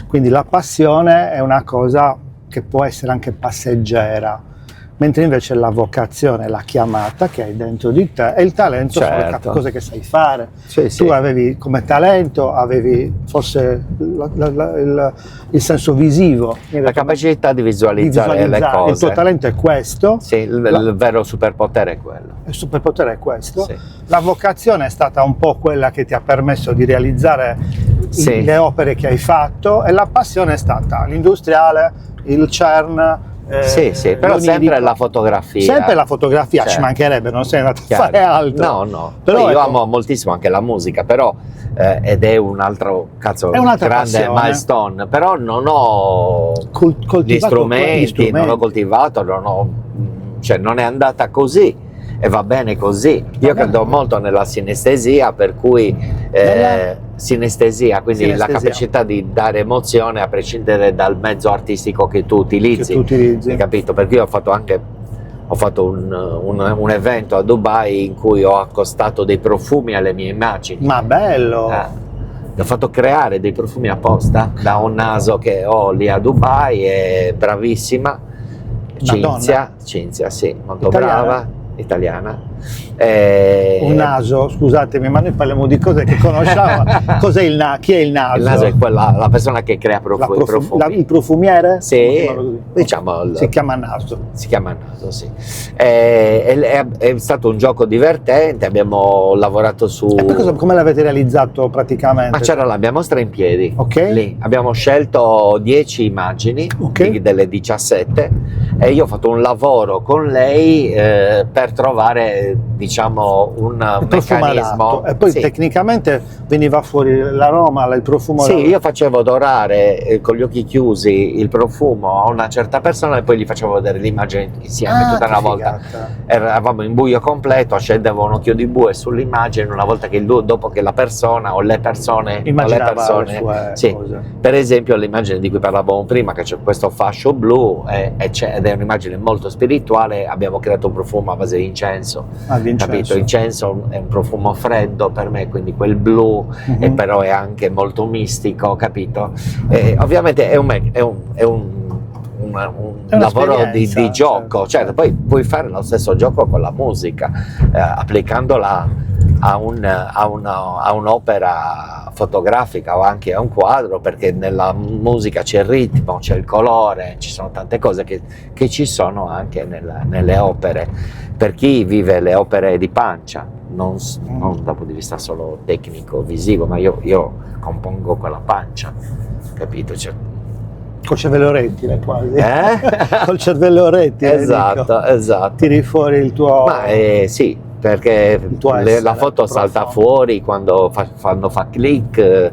Quindi la passione è una cosa che può essere anche passeggera, mentre invece la vocazione, la chiamata che hai dentro di te, e il talento sono le cose che sai fare. Sì, tu avevi come talento, avevi forse il senso visivo, la capacità di visualizzare le cose. Il tuo talento è questo. Sì, il vero superpotere è quello. Il superpotere è questo. Sì. La vocazione è stata un po' quella che ti ha permesso di realizzare le opere che hai fatto, e la passione è stata l'industriale, il CERN. Sì, però sempre la fotografia. Sempre la fotografia, certo. Ci mancherebbe, non sei andato a fare altro. No. Però io amo moltissimo anche la musica, però ed è un altro grande passione. milestone, però non ho gli strumenti, non ho coltivato, non è andata così. E va bene così. Io credo molto nella sinestesia, per cui sinestesia, quindi la capacità di dare emozione a prescindere dal mezzo artistico che tu utilizzi. Hai capito? Perché io ho fatto un evento a Dubai in cui ho accostato dei profumi alle mie immagini. Ma bello! Ho fatto creare dei profumi apposta da un naso che ho lì a Dubai, è bravissima. Cinzia, sì, molto brava. Italiana. Un naso, scusatemi, ma noi parliamo di cose che conosciamo. Cos'è il naso? Chi è il naso? Il naso è la persona che crea profumi. Il profumiere? Sì, diciamo. Si chiama naso. Si chiama naso, sì. È stato un gioco divertente, abbiamo lavorato su. E poi come l'avete realizzato praticamente? Ma c'era la mia mostra in piedi. Ok. Lì abbiamo scelto 10 immagini, delle 17, e io ho fatto un lavoro con lei per trovare, diciamo, un meccanismo. E poi tecnicamente veniva fuori l'aroma, il profumo. Sì, io facevo dorare con gli occhi chiusi il profumo a una certa persona, e poi gli facevo vedere l'immagine insieme tutta una volta. Eravamo in buio completo, scendevo un occhio di bue sull'immagine una volta che dopo che la persona o le persone sì. Per esempio l'immagine di cui parlavamo prima, che c'è questo fascio blu ed è un'immagine molto spirituale, abbiamo creato un profumo a base di incenso. Capito? Incenso è un profumo freddo per me, quindi quel blu, e però è anche molto mistico, capito? Ovviamente è un lavoro di gioco, certo. Poi puoi fare lo stesso gioco con la musica, applicandola a un'opera fotografica o anche a un quadro, perché nella musica c'è il ritmo, c'è il colore, ci sono tante cose che ci sono anche nelle opere. Per chi vive le opere di pancia, non dal punto di vista solo tecnico, visivo, ma io compongo con la pancia, capito? Cioè, col cervello rettile quasi. Col cervello rettile. Esatto. Tiri fuori il tuo... Ma sì, perché la foto salta fuori quando fa click,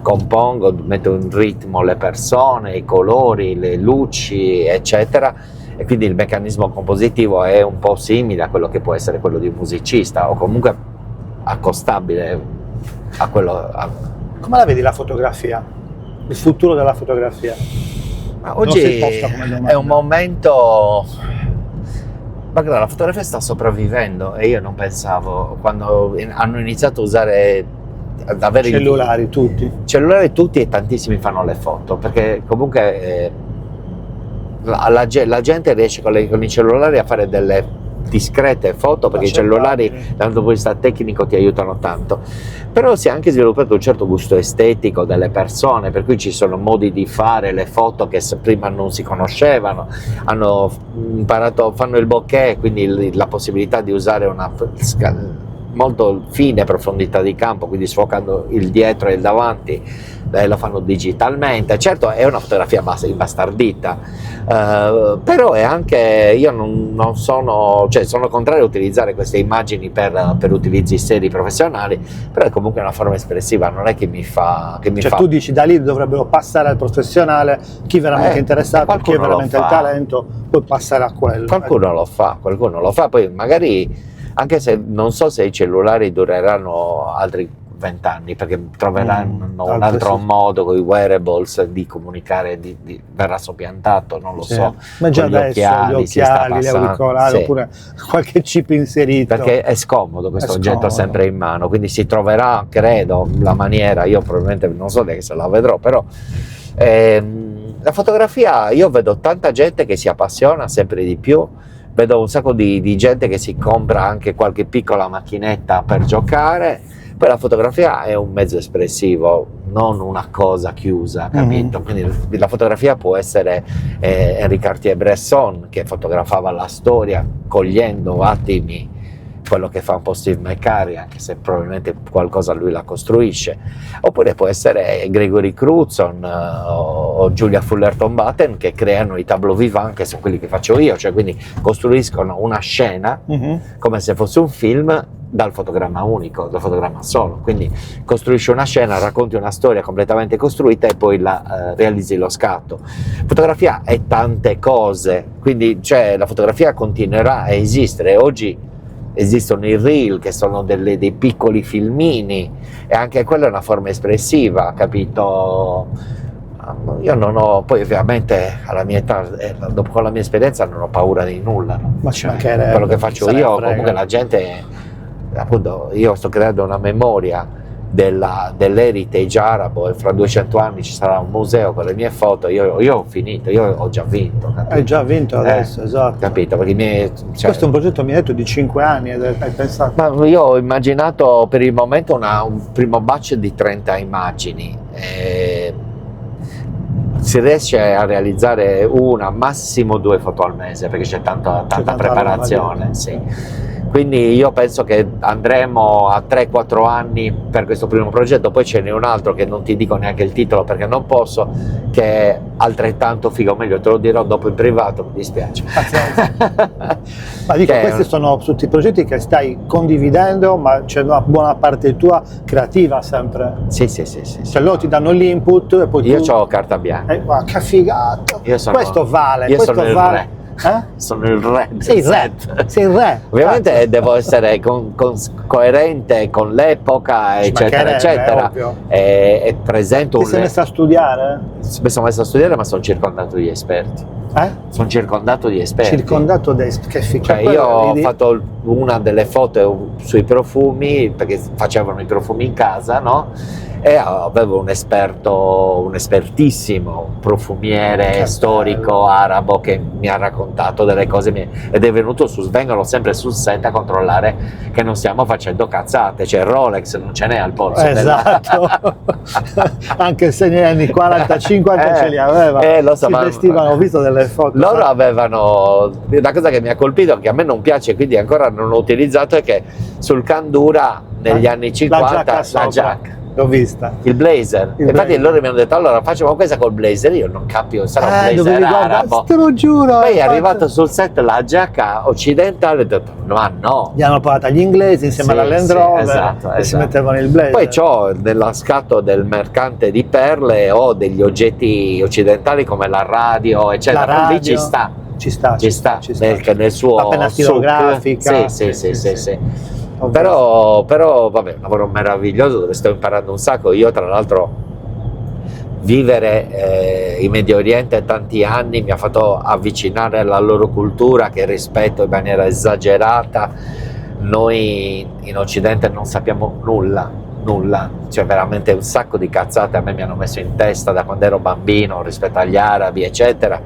compongo, metto in ritmo le persone, i colori, le luci, eccetera, e quindi il meccanismo compositivo è un po' simile a quello che può essere quello di un musicista, o comunque accostabile a quello. Come la vedi la fotografia? Il futuro della fotografia? Ma oggi è un momento. Ma guarda, la fotografia sta sopravvivendo e io non pensavo, quando hanno iniziato a usare, ad avere cellulari tutti e tantissimi fanno le foto, perché comunque la gente riesce con i cellulari a fare delle discrete foto, perché i cellulari dal punto di vista tecnico ti aiutano tanto, però si è anche sviluppato un certo gusto estetico delle persone, per cui ci sono modi di fare le foto che prima non si conoscevano, hanno imparato, fanno il bokeh, quindi la possibilità di usare una molto fine profondità di campo, quindi sfocando il dietro e il davanti, lo fanno digitalmente. Certo, è una fotografia imbastardita, però è anche, io non sono, cioè sono contrario a utilizzare queste immagini per utilizzi seri professionali, però è comunque una forma espressiva, non è che mi fa tu dici da lì dovrebbero passare al professionale, chi veramente è interessato, chi è veramente il talento, poi passare a quello. Qualcuno lo fa, poi magari, anche se non so se i cellulari dureranno altri 20 anni, perché troveranno un altro modo con i wearables di comunicare, verrà soppiantato, non lo so. Ma già adesso gli occhiali, gli auricolari, oppure qualche chip inserito. Perché è scomodo questo oggetto sempre in mano, quindi si troverà, credo, la maniera, io probabilmente non so neanche se la vedrò, però la fotografia, io vedo tanta gente che si appassiona sempre di più, vedo un sacco di gente che si compra anche qualche piccola macchinetta per giocare. Poi la fotografia è un mezzo espressivo, non una cosa chiusa, capito? Quindi la fotografia può essere Henri Cartier-Bresson, che fotografava la storia cogliendo attimi quello che fa un po' Steve McCurry, anche se probabilmente qualcosa lui la costruisce, oppure può essere Gregory Crewdson o Julia Fullerton-Batten, che creano i tableau vivant, che sono quelli che faccio io, cioè quindi costruiscono una scena come se fosse un film dal fotogramma unico, dal fotogramma solo, quindi costruisci una scena, racconti una storia completamente costruita e poi realizzi lo scatto. Fotografia è tante cose, quindi cioè, la fotografia continuerà a esistere. Oggi esistono i reel, che sono dei piccoli filmini, e anche quella è una forma espressiva, capito? Io non ho, poi ovviamente alla mia età, dopo con la mia esperienza, non ho paura di nulla, no? Ma cioè, quello che faccio io, comunque la gente, appunto, io sto creando una memoria dell'heritage arabo, e fra 200 anni ci sarà un museo con le mie foto. Io ho finito, io ho già vinto, capito? Hai già vinto adesso, esatto, capito? Perché questo è un progetto, mi hai detto, di 5 anni, hai pensato? Ma io ho immaginato per il momento un primo batch di 30 immagini, si riesce a realizzare una, massimo 2 foto al mese, perché c'è tanta preparazione, sì. Quindi io penso che andremo a 3-4 anni per questo primo progetto, poi ce n'è un altro che non ti dico neanche il titolo perché non posso, che è altrettanto figo, o meglio te lo dirò dopo in privato, mi dispiace. Ma dico, questi sono tutti i progetti che stai condividendo, ma c'è una buona parte tua creativa sempre. Sì. Cioè loro ti danno l'input e poi io ho carta bianca. Ma che figata! Questo vale, io questo sono vale. Il re. Sono il re. Sei il re. Ovviamente devo essere coerente con l'epoca, eccetera, eccetera. E presento Ti sei messo a studiare? Mi sono messo a studiare, ma sono circondato di esperti. Sono circondato di esperti. Circondato da esperti, che figo. Cioè io ho fatto una delle foto sui profumi, perché facevano i profumi in casa, no? e avevo un espertissimo profumiere storico arabo che mi ha raccontato delle cose ed è venuto vengono sempre sul set a controllare che non stiamo facendo cazzate, cioè Rolex non ce n'è al polso. Esatto. Anche se negli anni 40-50 ce li aveva, lo so, si vestivano, ho visto delle foto. Loro avevano, la cosa che mi ha colpito, che a me non piace, quindi ancora non l'ho utilizzato, è che sul Kandura negli anni 50 la giacca. L'ho vista. Il blazer. Infatti loro mi hanno detto allora facciamo questa col blazer, io non capivo, sarà un blazer arabo. Te lo giuro. Poi è arrivato sul set la giacca occidentale, ho detto ma no. Gli hanno pagato agli inglesi insieme alla Land Rover, esatto. si mettevano il blazer. Poi c'ho nella scatto del mercante di perle ho degli oggetti occidentali come la radio eccetera, La radio. Lì ci sta. Ci sta. Nel suo la penna stilografica. Sì. Però vabbè, un lavoro meraviglioso dove sto imparando un sacco. Io tra l'altro vivere in Medio Oriente tanti anni mi ha fatto avvicinare alla loro cultura, che rispetto in maniera esagerata. Noi in Occidente non sappiamo nulla, cioè veramente un sacco di cazzate a me mi hanno messo in testa da quando ero bambino rispetto agli arabi eccetera.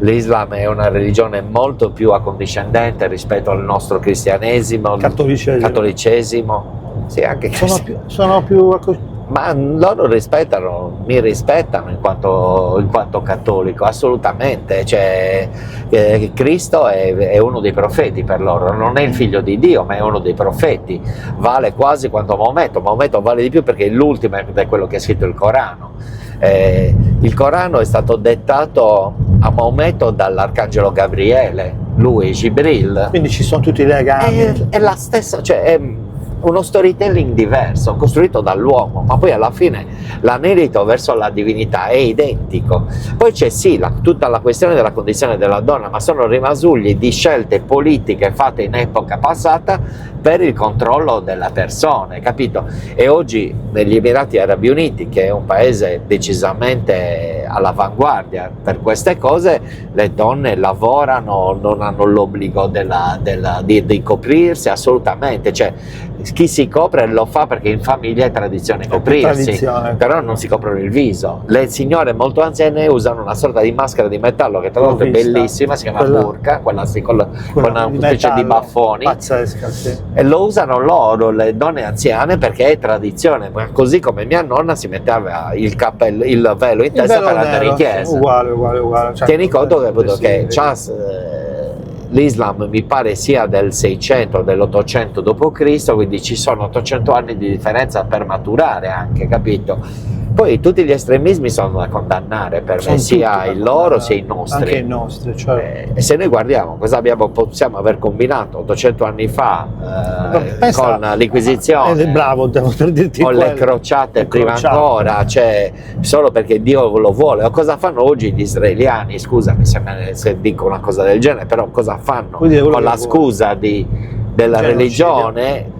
L'Islam è una religione molto più accondiscendente rispetto al nostro cristianesimo, cattolicesimo. Sì, anche sono più ma loro mi rispettano in quanto cattolico, assolutamente. Cioè, Cristo è uno dei profeti per loro, non è il figlio di Dio, ma è uno dei profeti. Vale quasi quanto Maometto. Maometto vale di più perché è l'ultimo, è quello che ha scritto il Corano. Il Corano è stato dettato a Maometto dall'arcangelo Gabriele, lui, Gibril. Quindi ci sono tutti i legami. È la stessa, cioè è uno storytelling diverso, costruito dall'uomo, ma poi alla fine l'anelito verso la divinità è identico. Poi c'è tutta la questione della condizione della donna, ma sono rimasugli di scelte politiche fatte in epoca passata per il controllo della persona, capito? E oggi negli Emirati Arabi Uniti, che è un paese decisamente all'avanguardia per queste cose, le donne lavorano, non hanno l'obbligo di coprirsi assolutamente, cioè chi si copre lo fa perché in famiglia è tradizione coprirsi, però non si coprono il viso. Le signore molto anziane usano una sorta di maschera di metallo che tra l'altro è bellissima, si chiama burqa, quella con una specie di baffoni. Pazzesca, sì. E lo usano loro, le donne anziane, perché è tradizione, così come mia nonna si metteva il velo in testa per andare in chiesa. Uguale. Cioè, tieni conto che l'Islam mi pare sia del 600, dell'800 d.C., quindi ci sono 800 anni di differenza per maturare anche, capito? Poi tutti gli estremismi sono da condannare per me, sia i loro sia i nostri. Anche i nostri, cioè. E se noi guardiamo cosa possiamo aver combinato 800 anni fa con l'Inquisizione, bravo, devo per dirti con le crociate prima ancora, cioè solo perché Dio lo vuole, o cosa fanno oggi gli israeliani, scusami se dico una cosa del genere, però cosa fanno con la scusa della religione?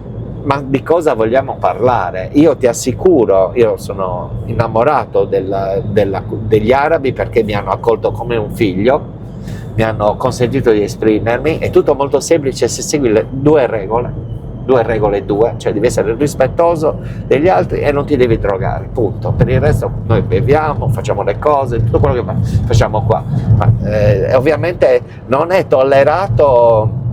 Ma di cosa vogliamo parlare? Io ti assicuro, io sono innamorato degli arabi perché mi hanno accolto come un figlio, mi hanno consentito di esprimermi, è tutto molto semplice se segui le due regole, cioè devi essere rispettoso degli altri e non ti devi drogare, punto. Per il resto noi beviamo, facciamo le cose, tutto quello che facciamo qua, ma ovviamente non è tollerato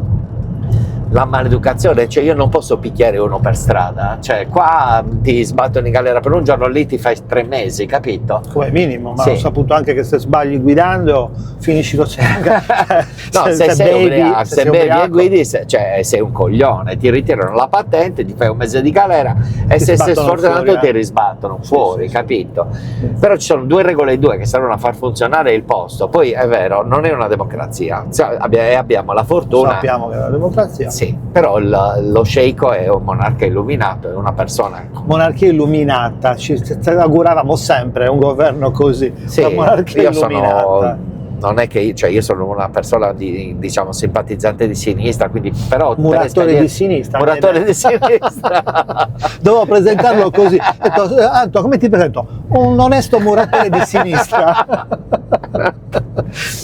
la maleducazione, cioè io non posso picchiare uno per strada, cioè qua ti sbattono in galera per un giorno, lì ti fai 3 mesi, capito? Come minimo, ma sì. Ho saputo anche che se sbagli guidando finisci lo no, se sei bevi e guidi, sei un coglione, ti ritirano la patente, ti fai 1 mese di galera e se sei sfortunato ti risbattono fuori, capito? Però ci sono 2 regole che servono a far funzionare il posto. Poi è vero, non è una democrazia, abbiamo la fortuna, sappiamo che è una democrazia. Sì, però lo sceicco è un monarca illuminato, è una persona. Monarchia illuminata, ci auguravamo sempre un governo così. Sì, la monarchia illuminata. Non è che io sono una persona diciamo simpatizzante di sinistra, quindi però muratore di sinistra. Dovevo presentarlo così. Anto, come ti presento? Un onesto muratore di sinistra.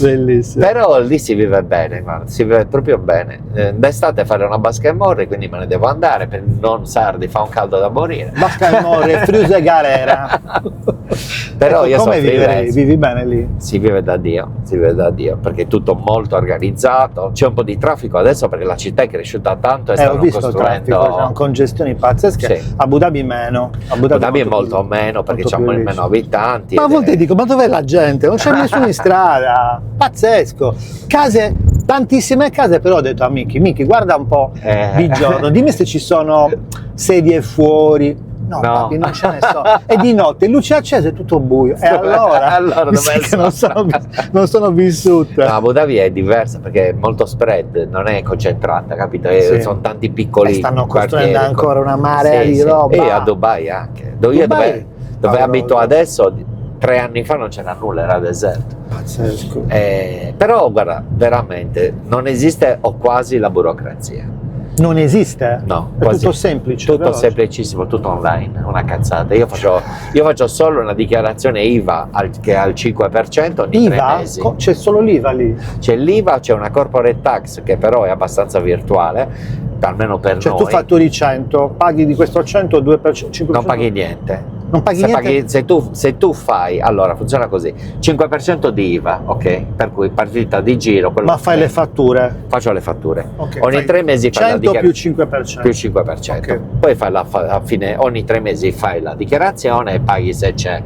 Bellissimo. Però lì si vive bene, guarda, si vive proprio bene. D'estate fare una basca e morri, quindi me ne devo andare, per non sardi, fa un caldo da morire. Basca e Morri, Friuse e Galera. Però Ecco, io sono come freelance. vivi bene lì? Si vive da Dio, perché è tutto molto organizzato, c'è un po' di traffico adesso perché la città è cresciuta tanto e Ho stanno visto il traffico, costruendo. c'erano congestioni pazzesche. Sì. Abu Dhabi meno. Abu Dhabi è molto meno perché molto c'è più meno abitanti. Ma a ed volte è- dico, ma dov'è la gente? Non c'è nessuno in strada. Pazzesco. Case, tantissime case, però ho detto a Miki, guarda un po' di giorno, dimmi se ci sono sedie fuori. No, No. papi, non ce ne sono. E di notte, luce accese e tutto buio. E Allora allora, mi sa dov'è il che non sono vissuta. No, Abu Dhabi è diversa perché è molto spread, non è concentrata, capito? Sì. Sono tanti piccoli E stanno costruendo quartieri. ancora una marea di Sì. roba. E a Dubai anche. Io Dubai? dove Ah, abito no. adesso, 3 anni fa non c'era nulla, era deserto. Pazzesco. Però guarda, veramente non esiste o quasi la burocrazia. Non esiste? No, È quasi. tutto semplice. Tutto veloce. semplicissimo, tutto online, una cazzata. Io faccio solo una dichiarazione IVA che è al 5% ogni 3 IVA? mesi. C'è solo l'IVA lì? C'è l'IVA, c'è una corporate tax che però è abbastanza virtuale, almeno per Cioè noi. tu fatturi 100, paghi di questo 100 2%, 5%? Non paghi niente. Non paghi Se, niente? se tu fai, allora funziona così: 5% di IVA, ok? Per cui partita di giro. quello Ma fai che- le fatture? Faccio le fatture. Ok, Ogni fai 3 mesi fai la 100 più dichiarazione. 5%. Più 5%. Ok. Poi fai a fine, ogni 3 mesi fai la dichiarazione e paghi se c'è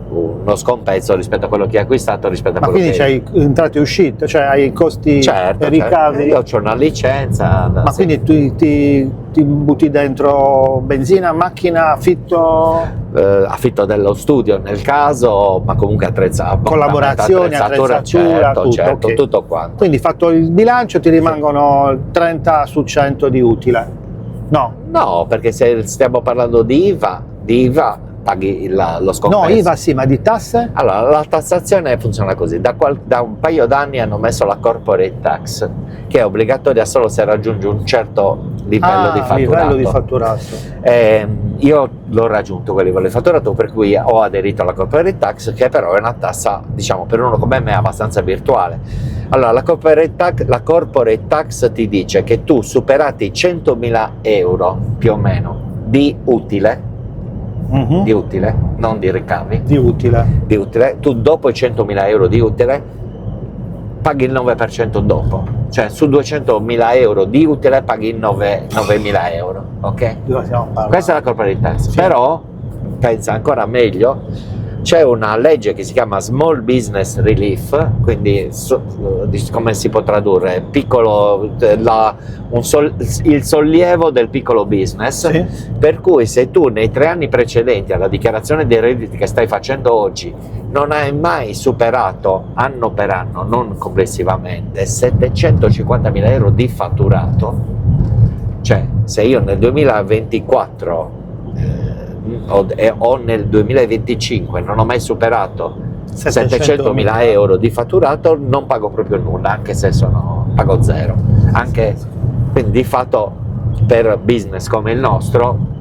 uno scompenso rispetto a quello che hai acquistato, rispetto a Ma quello quindi che c'hai entrate e uscite, cioè hai i costi Certo, e ricavi? io ho una licenza. Ma sì. quindi tu ti butti dentro benzina, macchina, affitto, Affitto dello studio nel caso, ma comunque attrezzato. collaborazioni, attrezzatura, certo, tutto, certo, ok. tutto quanto. Quindi fatto il bilancio ti rimangono il 30 su 100 di utile? No, No, perché se stiamo parlando di IVA paghi lo scompenso. no, IVA sì, ma di tasse? Allora, la tassazione funziona così: da un paio d'anni hanno messo la corporate tax, che è obbligatoria solo se raggiunge un certo livello di fatturato. livello di fatturato. Io l'ho raggiunto quel livello di fatturato, per cui ho aderito alla corporate tax, che però è una tassa, diciamo, per uno come me abbastanza virtuale. Allora, la corporate tax ti dice che tu, superati i 100.000 euro più o meno di utile, Mhm. non di ricavi, Di utile. di utile, tu dopo i 100.000 euro di utile paghi il 9% dopo, cioè su 200.000 euro di utile paghi il 9.000 euro, ok? Di cosa stiamo parlando? Questa è la corporate tax, Sì. però pensa ancora meglio, c'è una legge che si chiama Small Business Relief, quindi come si può tradurre? Piccolo, il sollievo del piccolo business, Sì. per cui se tu nei 3 anni precedenti alla dichiarazione dei redditi che stai facendo oggi non hai mai superato anno per anno, non complessivamente, 750.000 euro di fatturato, cioè se io nel 2024 o nel 2025 non ho mai superato 700.000 euro di fatturato, non pago proprio nulla, anche se pago zero. Quindi di fatto per business come il nostro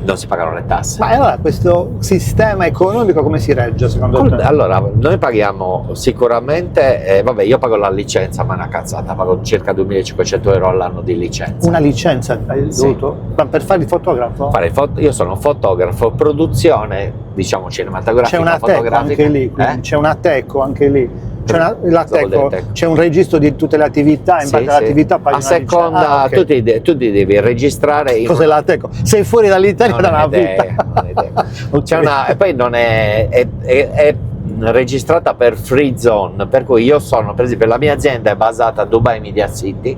non si pagano le tasse. Ma allora questo sistema economico come si regge secondo te? Allora, noi paghiamo sicuramente, vabbè, io pago la licenza, ma è una cazzata, pago circa 2.500 euro all'anno di licenza. Una licenza hai Sì. dovuto? Ma per fare il fotografo? Io sono fotografo, produzione, diciamo, cinematografica, C'è una teco fotografica. anche lì, quindi c'è una teco anche lì. La Cosa vuol dire teco, teco? c'è un registro di tutte le attività, in Sì, base sì. all'attività paghi a una seconda, licenza. Ah, ok. tu ti devi registrare in Cos'è la teco? Sei fuori dall'Italia Non da ho una idea, vita. non ho idea. Ok. E poi non è registrata per free zone, per cui io sono, per esempio, la mia azienda è basata a Dubai Media City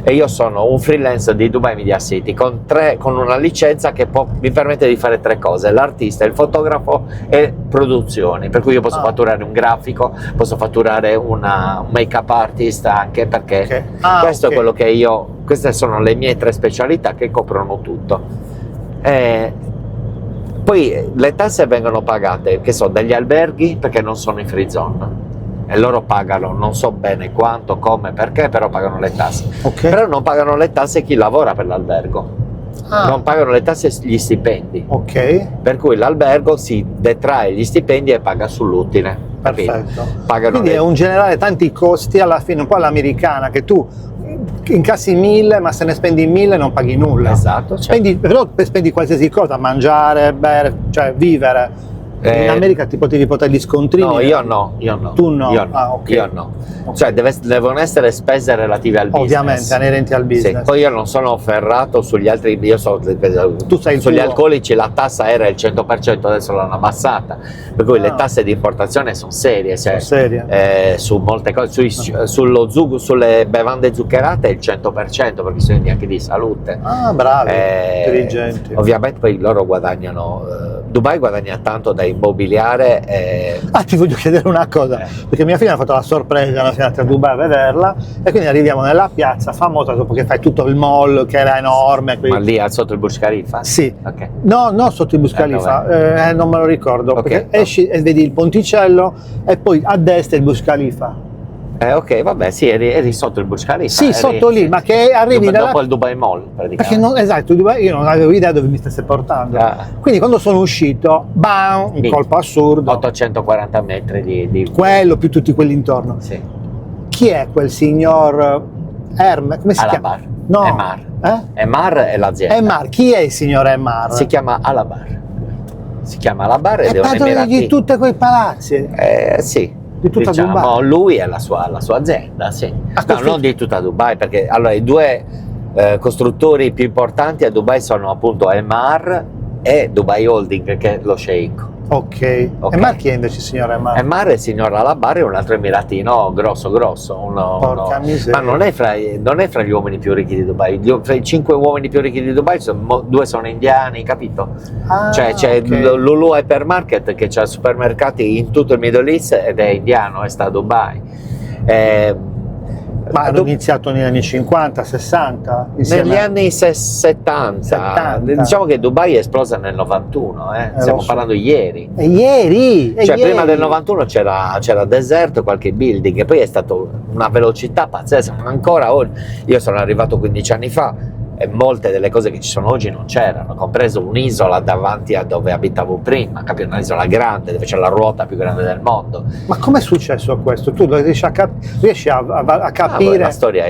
e io sono un freelance di Dubai Media City con una licenza che mi permette di fare 3 cose: l'artista, il fotografo e produzioni, per cui io posso fatturare un grafico, posso fatturare un make-up artist, anche perché Ok. Ah, questo ok. è quello che queste sono le mie 3 specialità che coprono tutto. Poi le tasse vengono pagate, che so, dagli alberghi, perché non sono in free zone e loro pagano, non so bene quanto, come, perché, però pagano le tasse. Ok. Però non pagano le tasse chi lavora per l'albergo, non pagano le tasse e gli stipendi, Ok, per cui l'albergo si detrae gli stipendi e paga sull'utile. capito? perfetto. Pagano Quindi le- è un generare tanti costi alla fine, un po' all'americana, che tu incassi 1000 ma se ne spendi 1000 non paghi nulla. Esatto, certo. Però spendi qualsiasi cosa, mangiare, bere, cioè vivere. In America ti potevi portare gli scontrini? No, io no. Tu no? Io no. Ah, ok. Io no. Ok. Cioè devono essere spese relative al business. Ovviamente, inerenti al business. Sì. Poi io non sono ferrato sugli altri, Tu sai il sugli tuo. alcolici la tassa era il 100%, adesso l'hanno abbassata, per cui le Ah. tasse di importazione sono serie, cioè, Sono serie. su molte cose, sulle bevande zuccherate è il 100%, perché sono anche di salute. Ah, bravi, intelligenti. Ovviamente poi loro guadagnano, Dubai guadagna tanto da immobiliare. Ah, ti voglio chiedere una cosa, perché mia figlia ha fatto la sorpresa, siamo andati a Dubai a vederla e quindi arriviamo nella piazza famosa, dopo che fai tutto il mall che era enorme. Ma lì sotto il Burj Khalifa? Sì, Ok. no, sotto il Burj Khalifa, non me lo ricordo, Ok. perché esci e vedi il ponticello e poi a destra il Burj Khalifa. Ok, vabbè, sì, eri sotto il Burj Khalifa. Sì, sotto lì, ma che arrivi dopo il Dubai Mall, praticamente. Perché esatto, Dubai, io non avevo idea dove mi stesse portando. Ah. Quindi quando sono uscito, bam, un Sì. colpo assurdo. 840 metri di... Quello più tutti quelli intorno. Sì. Chi è quel signor Hermes? Come si Alabar. chiama? No. Emar. Eh? Emar è l'azienda. Emar, chi è il signor Emar? Si chiama Alabar. Si chiama Alabar ed È è un padrone emiratino. di tutti quei palazzi. Sì. Di tutta Diciamo, Dubai. lui è la sua azienda, sì. Ha No, costruito- non di tutta Dubai, perché allora i due costruttori più importanti a Dubai sono appunto Emar e Dubai Holding, che è lo sceicco. Ok. Ok. Emar chi è invece il signor Emar? Emar è il signor Alabar, è un altro emiratino grosso, Porca miseria. ma non è fra gli uomini più ricchi di Dubai. Fra i 5 uomini più ricchi di Dubai due sono indiani, capito? Ah, Cioè c'è ok. Lulu Hypermarket che ha supermercati in tutto il Middle East ed è indiano e sta a Dubai. Ma hanno iniziato negli anni 50, 60? Insieme Negli anni 70, 70. diciamo che Dubai è esplosa nel 91, stiamo lo so. parlando ieri. E ieri! Cioè prima del 91 c'era deserto, qualche building, e poi è stata una velocità pazzesca, ma ancora oggi, io sono arrivato 15 anni fa e molte delle cose che ci sono oggi non c'erano, compreso un'isola davanti a dove abitavo prima, capito? Un'isola grande dove c'è la ruota più grande del mondo. Ma com'è successo questo? Tu riesci a Ah, capire? la storia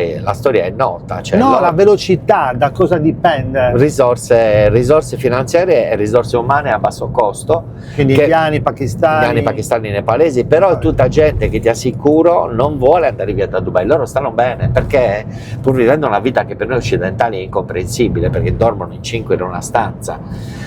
è nota, cioè No, loro- la velocità, da cosa dipende? risorse finanziarie e risorse umane a basso costo, Quindi che- indiani, pakistani. indiani, pakistani, nepalesi, però è tutta gente che ti assicuro non vuole andare via da Dubai, loro stanno bene perché pur vivendo una vita che per noi occidentali è incomprensibile, perché dormono in 5 in una stanza,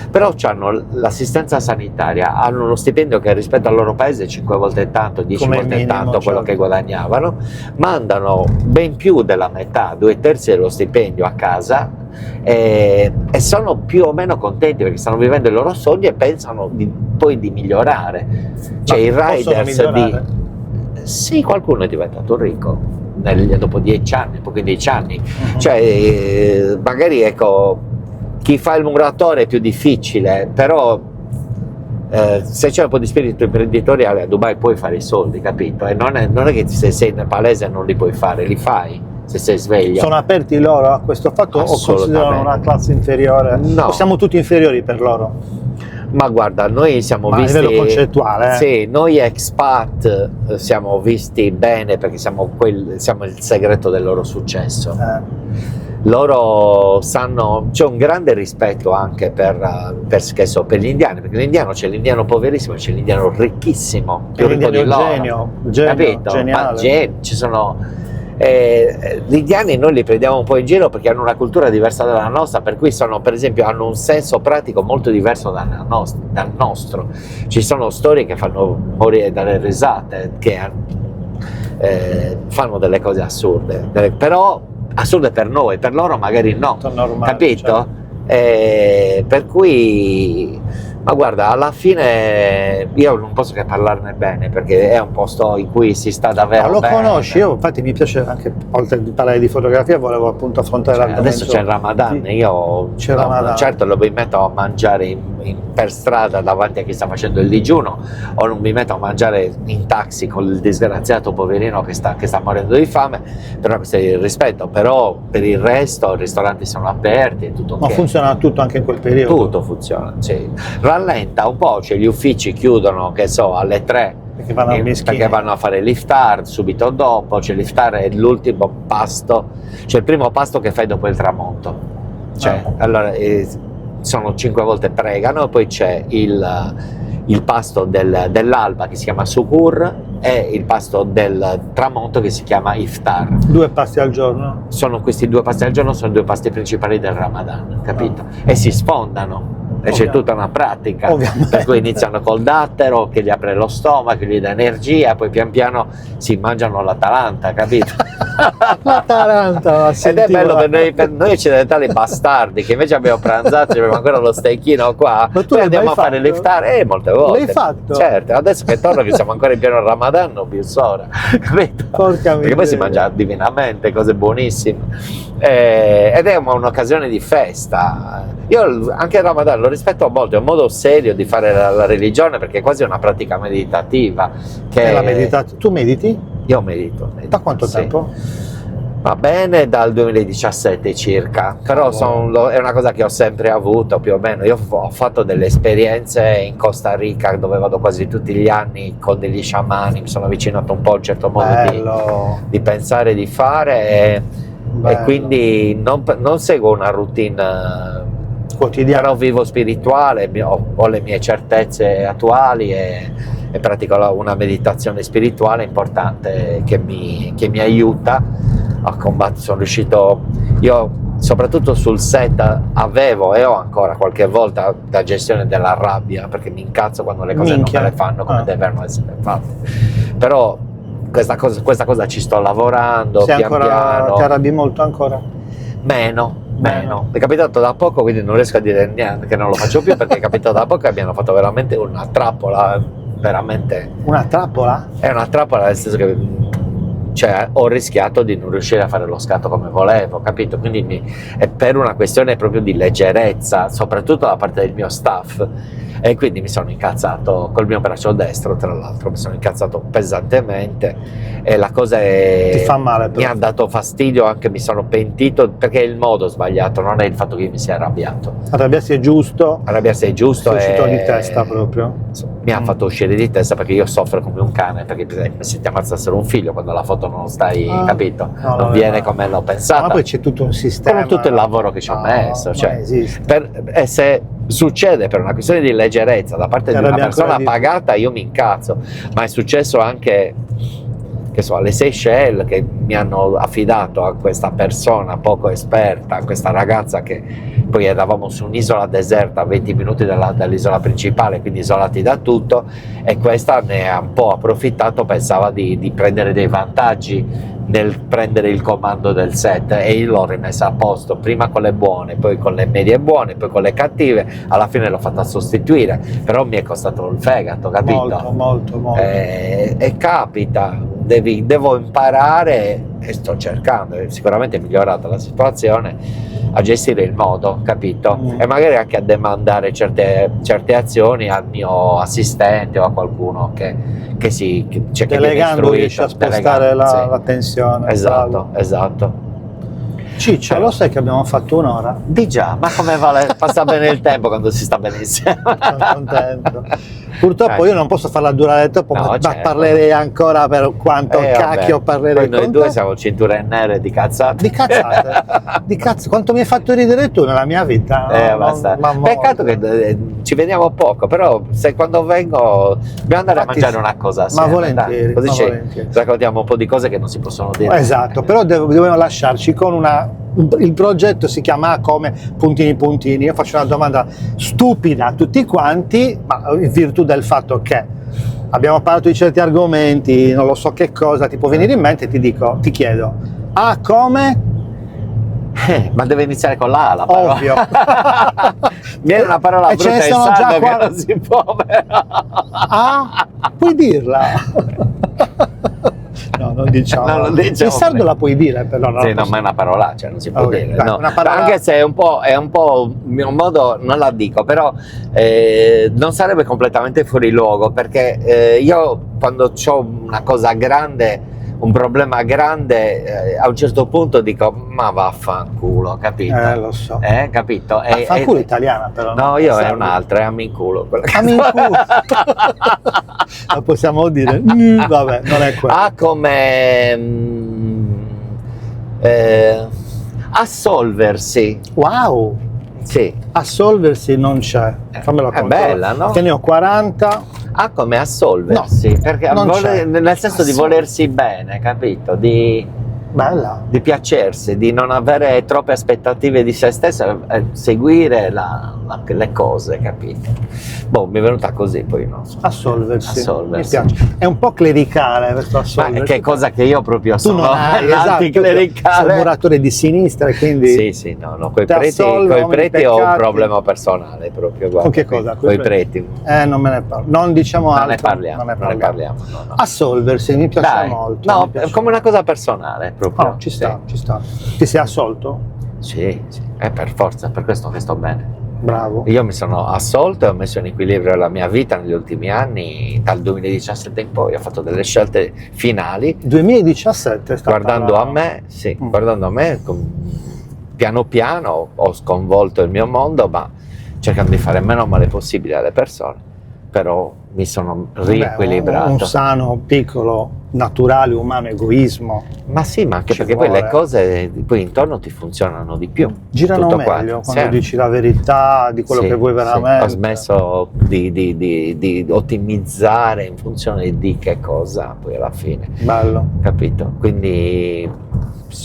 però hanno l'assistenza sanitaria, hanno uno stipendio che rispetto al loro paese è 5 volte tanto, 10 Come volte minimo, tanto quello certo. che guadagnavano, mandano ben più della metà, 2/3 dello stipendio a casa e sono più o meno contenti perché stanno vivendo i loro sogni e pensano poi di migliorare. Cioè i possono riders migliorare? Sì, qualcuno è diventato ricco dopo 10 anni, poco 10 anni. Mhm. Cioè magari ecco, chi fa il muratore è più difficile, però se c'è un po' di spirito imprenditoriale a Dubai puoi fare i soldi, capito? E non è che se sei nepalese non li puoi fare, li fai se sei sveglio. Sono aperti loro a questo fatto o Assolutamente. considerano una classe inferiore? No. O siamo tutti inferiori per loro? Ma guarda, noi siamo Ma a visti... livello concettuale, eh? Sì, noi expat siamo visti bene perché siamo il segreto del loro successo. Loro sanno, c'è un grande rispetto anche per gli indiani, perché l'indiano c'è l'indiano poverissimo e c'è l'indiano ricchissimo, più ricco di loro. Capito? Geniale. Ci sono... gli indiani noi li prendiamo un po' in giro perché hanno una cultura diversa dalla nostra, per cui per esempio hanno un senso pratico molto diverso dal nostro. Ci sono storie che fanno morire dalle risate, che fanno delle cose assurde, però assurde per noi, per loro magari no, Normale, capito? certo. Per cui, ma guarda, alla fine io non posso che parlarne bene perché è un posto in cui si sta davvero Ma lo bene. conosci? Io infatti mi piace anche, oltre a parlare di fotografia, volevo appunto affrontare l'argomento. Adesso c'è il Ramadan, io C'è il Ramadan. certo lo mi metto a mangiare per strada davanti a chi sta facendo il digiuno, o non mi metto a mangiare in taxi con il disgraziato poverino che sta morendo di fame, per una questione di rispetto. Però per il resto i ristoranti sono aperti e tutto. Ma funziona tutto anche in quel periodo? Tutto funziona, sì. Rallenta un po', cioè gli uffici chiudono, che so, alle 3, perché vanno a fare l'iftar subito dopo. Cioè l'iftar è l'ultimo pasto, cioè il primo pasto che fai dopo il tramonto, cioè allora sono 5 volte pregano, poi c'è il pasto dell'alba che si chiama sukur e il pasto del tramonto che si chiama iftar. 2 pasti al giorno? Sono questi 2 pasti al giorno, sono 2 pasti principali del Ramadan, capito? E si sfondano. E c'è tutta una pratica, per cui iniziano col dattero che gli apre lo stomaco, che gli dà energia, poi pian piano si mangiano l'Atalanta, capito? L'Atalanta, ed è bello per noi occidentali bastardi che invece abbiamo pranzato, abbiamo ancora lo steichino qua, poi andiamo a fare l'iftar molte volte. L'hai fatto? Certo, adesso che torno che siamo ancora in pieno Ramadan non più ora, capito? Perché poi si mangia divinamente, cose buonissime, ed è un'occasione di festa. Io anche il Ramadan lo rispetto molto, è un modo serio di fare la religione, perché è quasi una pratica meditativa. Tu mediti? Io medito. Da quanto tempo? Va bene, dal 2017 circa, però è una cosa che ho sempre avuto più o meno. Io ho fatto delle esperienze in Costa Rica dove vado quasi tutti gli anni con degli sciamani, mi sono avvicinato un po' a un certo modo di pensare, di fare, e quindi non seguo una routine quotidiana, però vivo spirituale, ho le mie certezze attuali e pratico una meditazione spirituale importante che mi aiuta a combattere. Sono riuscito, io soprattutto sul set avevo e ho ancora qualche volta la gestione della rabbia, perché mi incazzo quando le cose non me le fanno come devono essere fatte, però questa cosa ci sto lavorando pian piano. Ti arrabbi molto ancora? Meno. È capitato da poco, quindi non riesco a dire niente, che non lo faccio più, perché è capitato da poco che abbiano fatto veramente una trappola, veramente. Una trappola? È una trappola nel senso che ho rischiato di non riuscire a fare lo scatto come volevo, capito? Quindi è per una questione proprio di leggerezza, soprattutto da parte del mio staff, e quindi mi sono incazzato col mio braccio destro, tra l'altro mi sono incazzato pesantemente, e la cosa ti fa male, però. Mi ha dato fastidio, anche mi sono pentito, perché è il modo sbagliato, non è il fatto che io mi sia arrabbiato. Arrabbiarsi è giusto, sei uscito di testa proprio. Mi ha fatto uscire di testa, perché io soffro come un cane, perché se ti ammazzassero un figlio quando la foto non stai, capito? Non viene come l'ho pensata. Ma poi c'è tutto un sistema, con tutto il lavoro che ci ho messo, e se succede per una questione di leggerezza da parte di una persona pagata, io mi incazzo. Ma è successo anche, che so, alle Seychelles, che mi hanno affidato a questa persona poco esperta, questa ragazza, che poi eravamo su un'isola deserta a 20 minuti dall'isola principale, quindi isolati da tutto, e questa ne ha un po' approfittato, pensava di prendere dei vantaggi nel prendere il comando del set, e io l'ho rimessa a posto, prima con le buone, poi con le medie buone, poi con le cattive, alla fine l'ho fatta sostituire, però mi è costato il fegato, capito? Molto. E capita, devo imparare, e sto cercando, sicuramente è migliorata la situazione, a gestire il modo, capito? E magari anche a demandare certe azioni al mio assistente o a qualcuno che delegando riesce a spostare la tensione. Esatto. Ciccio, lo sai che abbiamo fatto un'ora? Di già, ma come passa bene il tempo quando si sta benissimo. Sono contento. Purtroppo io non posso farla durare troppo, ma parlerei ancora per quanto cacchio parlerei. Poi noi due siamo cinture nere di cazzate. Di cazzate. Quanto mi hai fatto ridere tu nella mia vita? Peccato che ci vediamo poco, però quando vengo dobbiamo andare a mangiare una cosa assieme. Ma volentieri. Così ci raccontiamo un po' di cose che non si possono dire. Esatto, però dobbiamo lasciarci con il progetto si chiama come puntini. Io faccio una domanda stupida a tutti quanti, ma in virtù del fatto che abbiamo parlato di certi argomenti, non lo so che cosa ti può venire in mente, ti chiedo, come? Ma deve iniziare con la parola. Ovvio. Viene una parola brutta e sanno che non si può. Puoi dirla? No, non diciamo. Non lo diciamo. In sardo la puoi dire, però no. Sì, no, ma è una parolaccia, non si può Ok, dire. dai, No. una parola- Anche se è un po' il mio modo, non la dico, però non sarebbe completamente fuori luogo, perché io quando ho una cosa grande, un problema grande, a un certo punto dico ma vaffanculo, capito? Lo so. Capito? Fanculo italiana però. No, io è sardo. un'altra, è aminculo. Amiculo. La possiamo dire? Vabbè, non è quello. Come assolversi. Wow, Sì. assolversi non c'è. Fammelo È controllare. bella, no? Che ne ho 40. Come assolversi, No, perché non c'è. nel senso di volersi bene, capito? Di Bella. piacersi, di non avere troppe aspettative di se stessa, seguire le cose, capito? Boh, mi è venuta così, poi non so. Assolversi. Assolversi. Mi piace. È un po' clericale questo Ma assolversi. che cosa che io proprio Tu sono non hai, esatto, anticlericale. sei un muratore di sinistra e quindi Sì, no, coi ti preti, assolve, coi uomini preti ho un peccati. problema personale proprio, guarda. Con che cosa? Coi preti. non me ne parlo. Non diciamo Non altro. ne parliamo, non ne non ne parliamo. parliamo, no. Assolversi mi piace Dai, molto. no, mi piace come una molto. cosa personale proprio. No, ci Sì. sta, ci sta. Ti sei assolto? Sì, è per forza, per questo che sto bene. Bravo. Io mi sono assolto e ho messo in equilibrio la mia vita negli ultimi anni, dal 2017 in poi ho fatto delle scelte finali, 2017 è stata guardando la- a me, sì, Mm. guardando a me, piano piano ho sconvolto il mio mondo, ma cercando di fare meno male possibile alle persone, però mi sono Beh, riequilibrato. un sano, piccolo, naturale, umano egoismo. Ma sì, ma anche Ci perché poi vuole. le cose poi intorno ti funzionano di più. Girano Tutto qua. meglio quando Sì. dici la verità di quello Sì, che vuoi sì. veramente. Ho smesso di ottimizzare in funzione di che cosa poi alla fine, Bello. capito? Quindi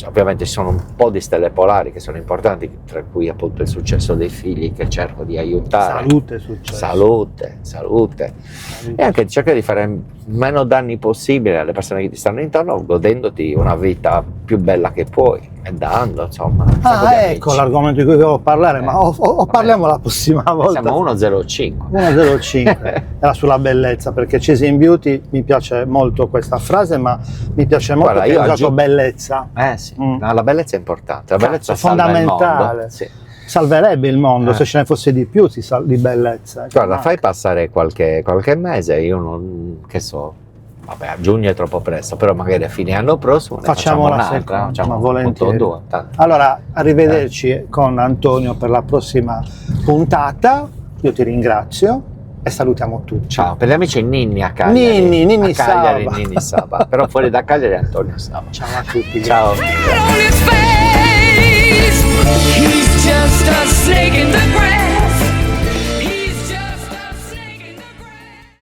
ovviamente ci sono un po' di stelle polari che sono importanti, tra cui appunto il successo dei figli che cerco di aiutare. Salute è successo. Salute. E anche cercare di fare meno danni possibile alle persone che ti stanno intorno, godendoti una vita più bella che puoi e dando, insomma. un sacco di Ecco amici. l'argomento di cui volevo parlare, ma Va parliamo bene. la prossima volta. Siamo 105. 105 era sulla bellezza, perché Chasing Beauty mi piace molto questa frase, ma mi piace molto Guarda, che hai io usato aggiungo- bellezza. Sì. Mm. No, la bellezza è importante, la bellezza Cazzo, salva il fondamentale. mondo. Sì. Salverebbe il mondo se ce ne fosse di più di bellezza. Guarda, Ma- fai passare qualche mese, io non, che so, vabbè, a giugno è troppo presto, però magari a fine anno prossimo ne Facciamo la un'altra, seconda, facciamo ma appunto volentieri. 2. tanto. Allora, arrivederci con Antonio per la prossima puntata. Io ti ringrazio e salutiamo tutti. Ciao, per gli amici Ninni a Cagliari. Ninni a Cagliari, Saba. Ninni Saba, però fuori da Cagliari Antonio Saba. Ciao a tutti. Ciao. on his face. He's just a snake in the grass.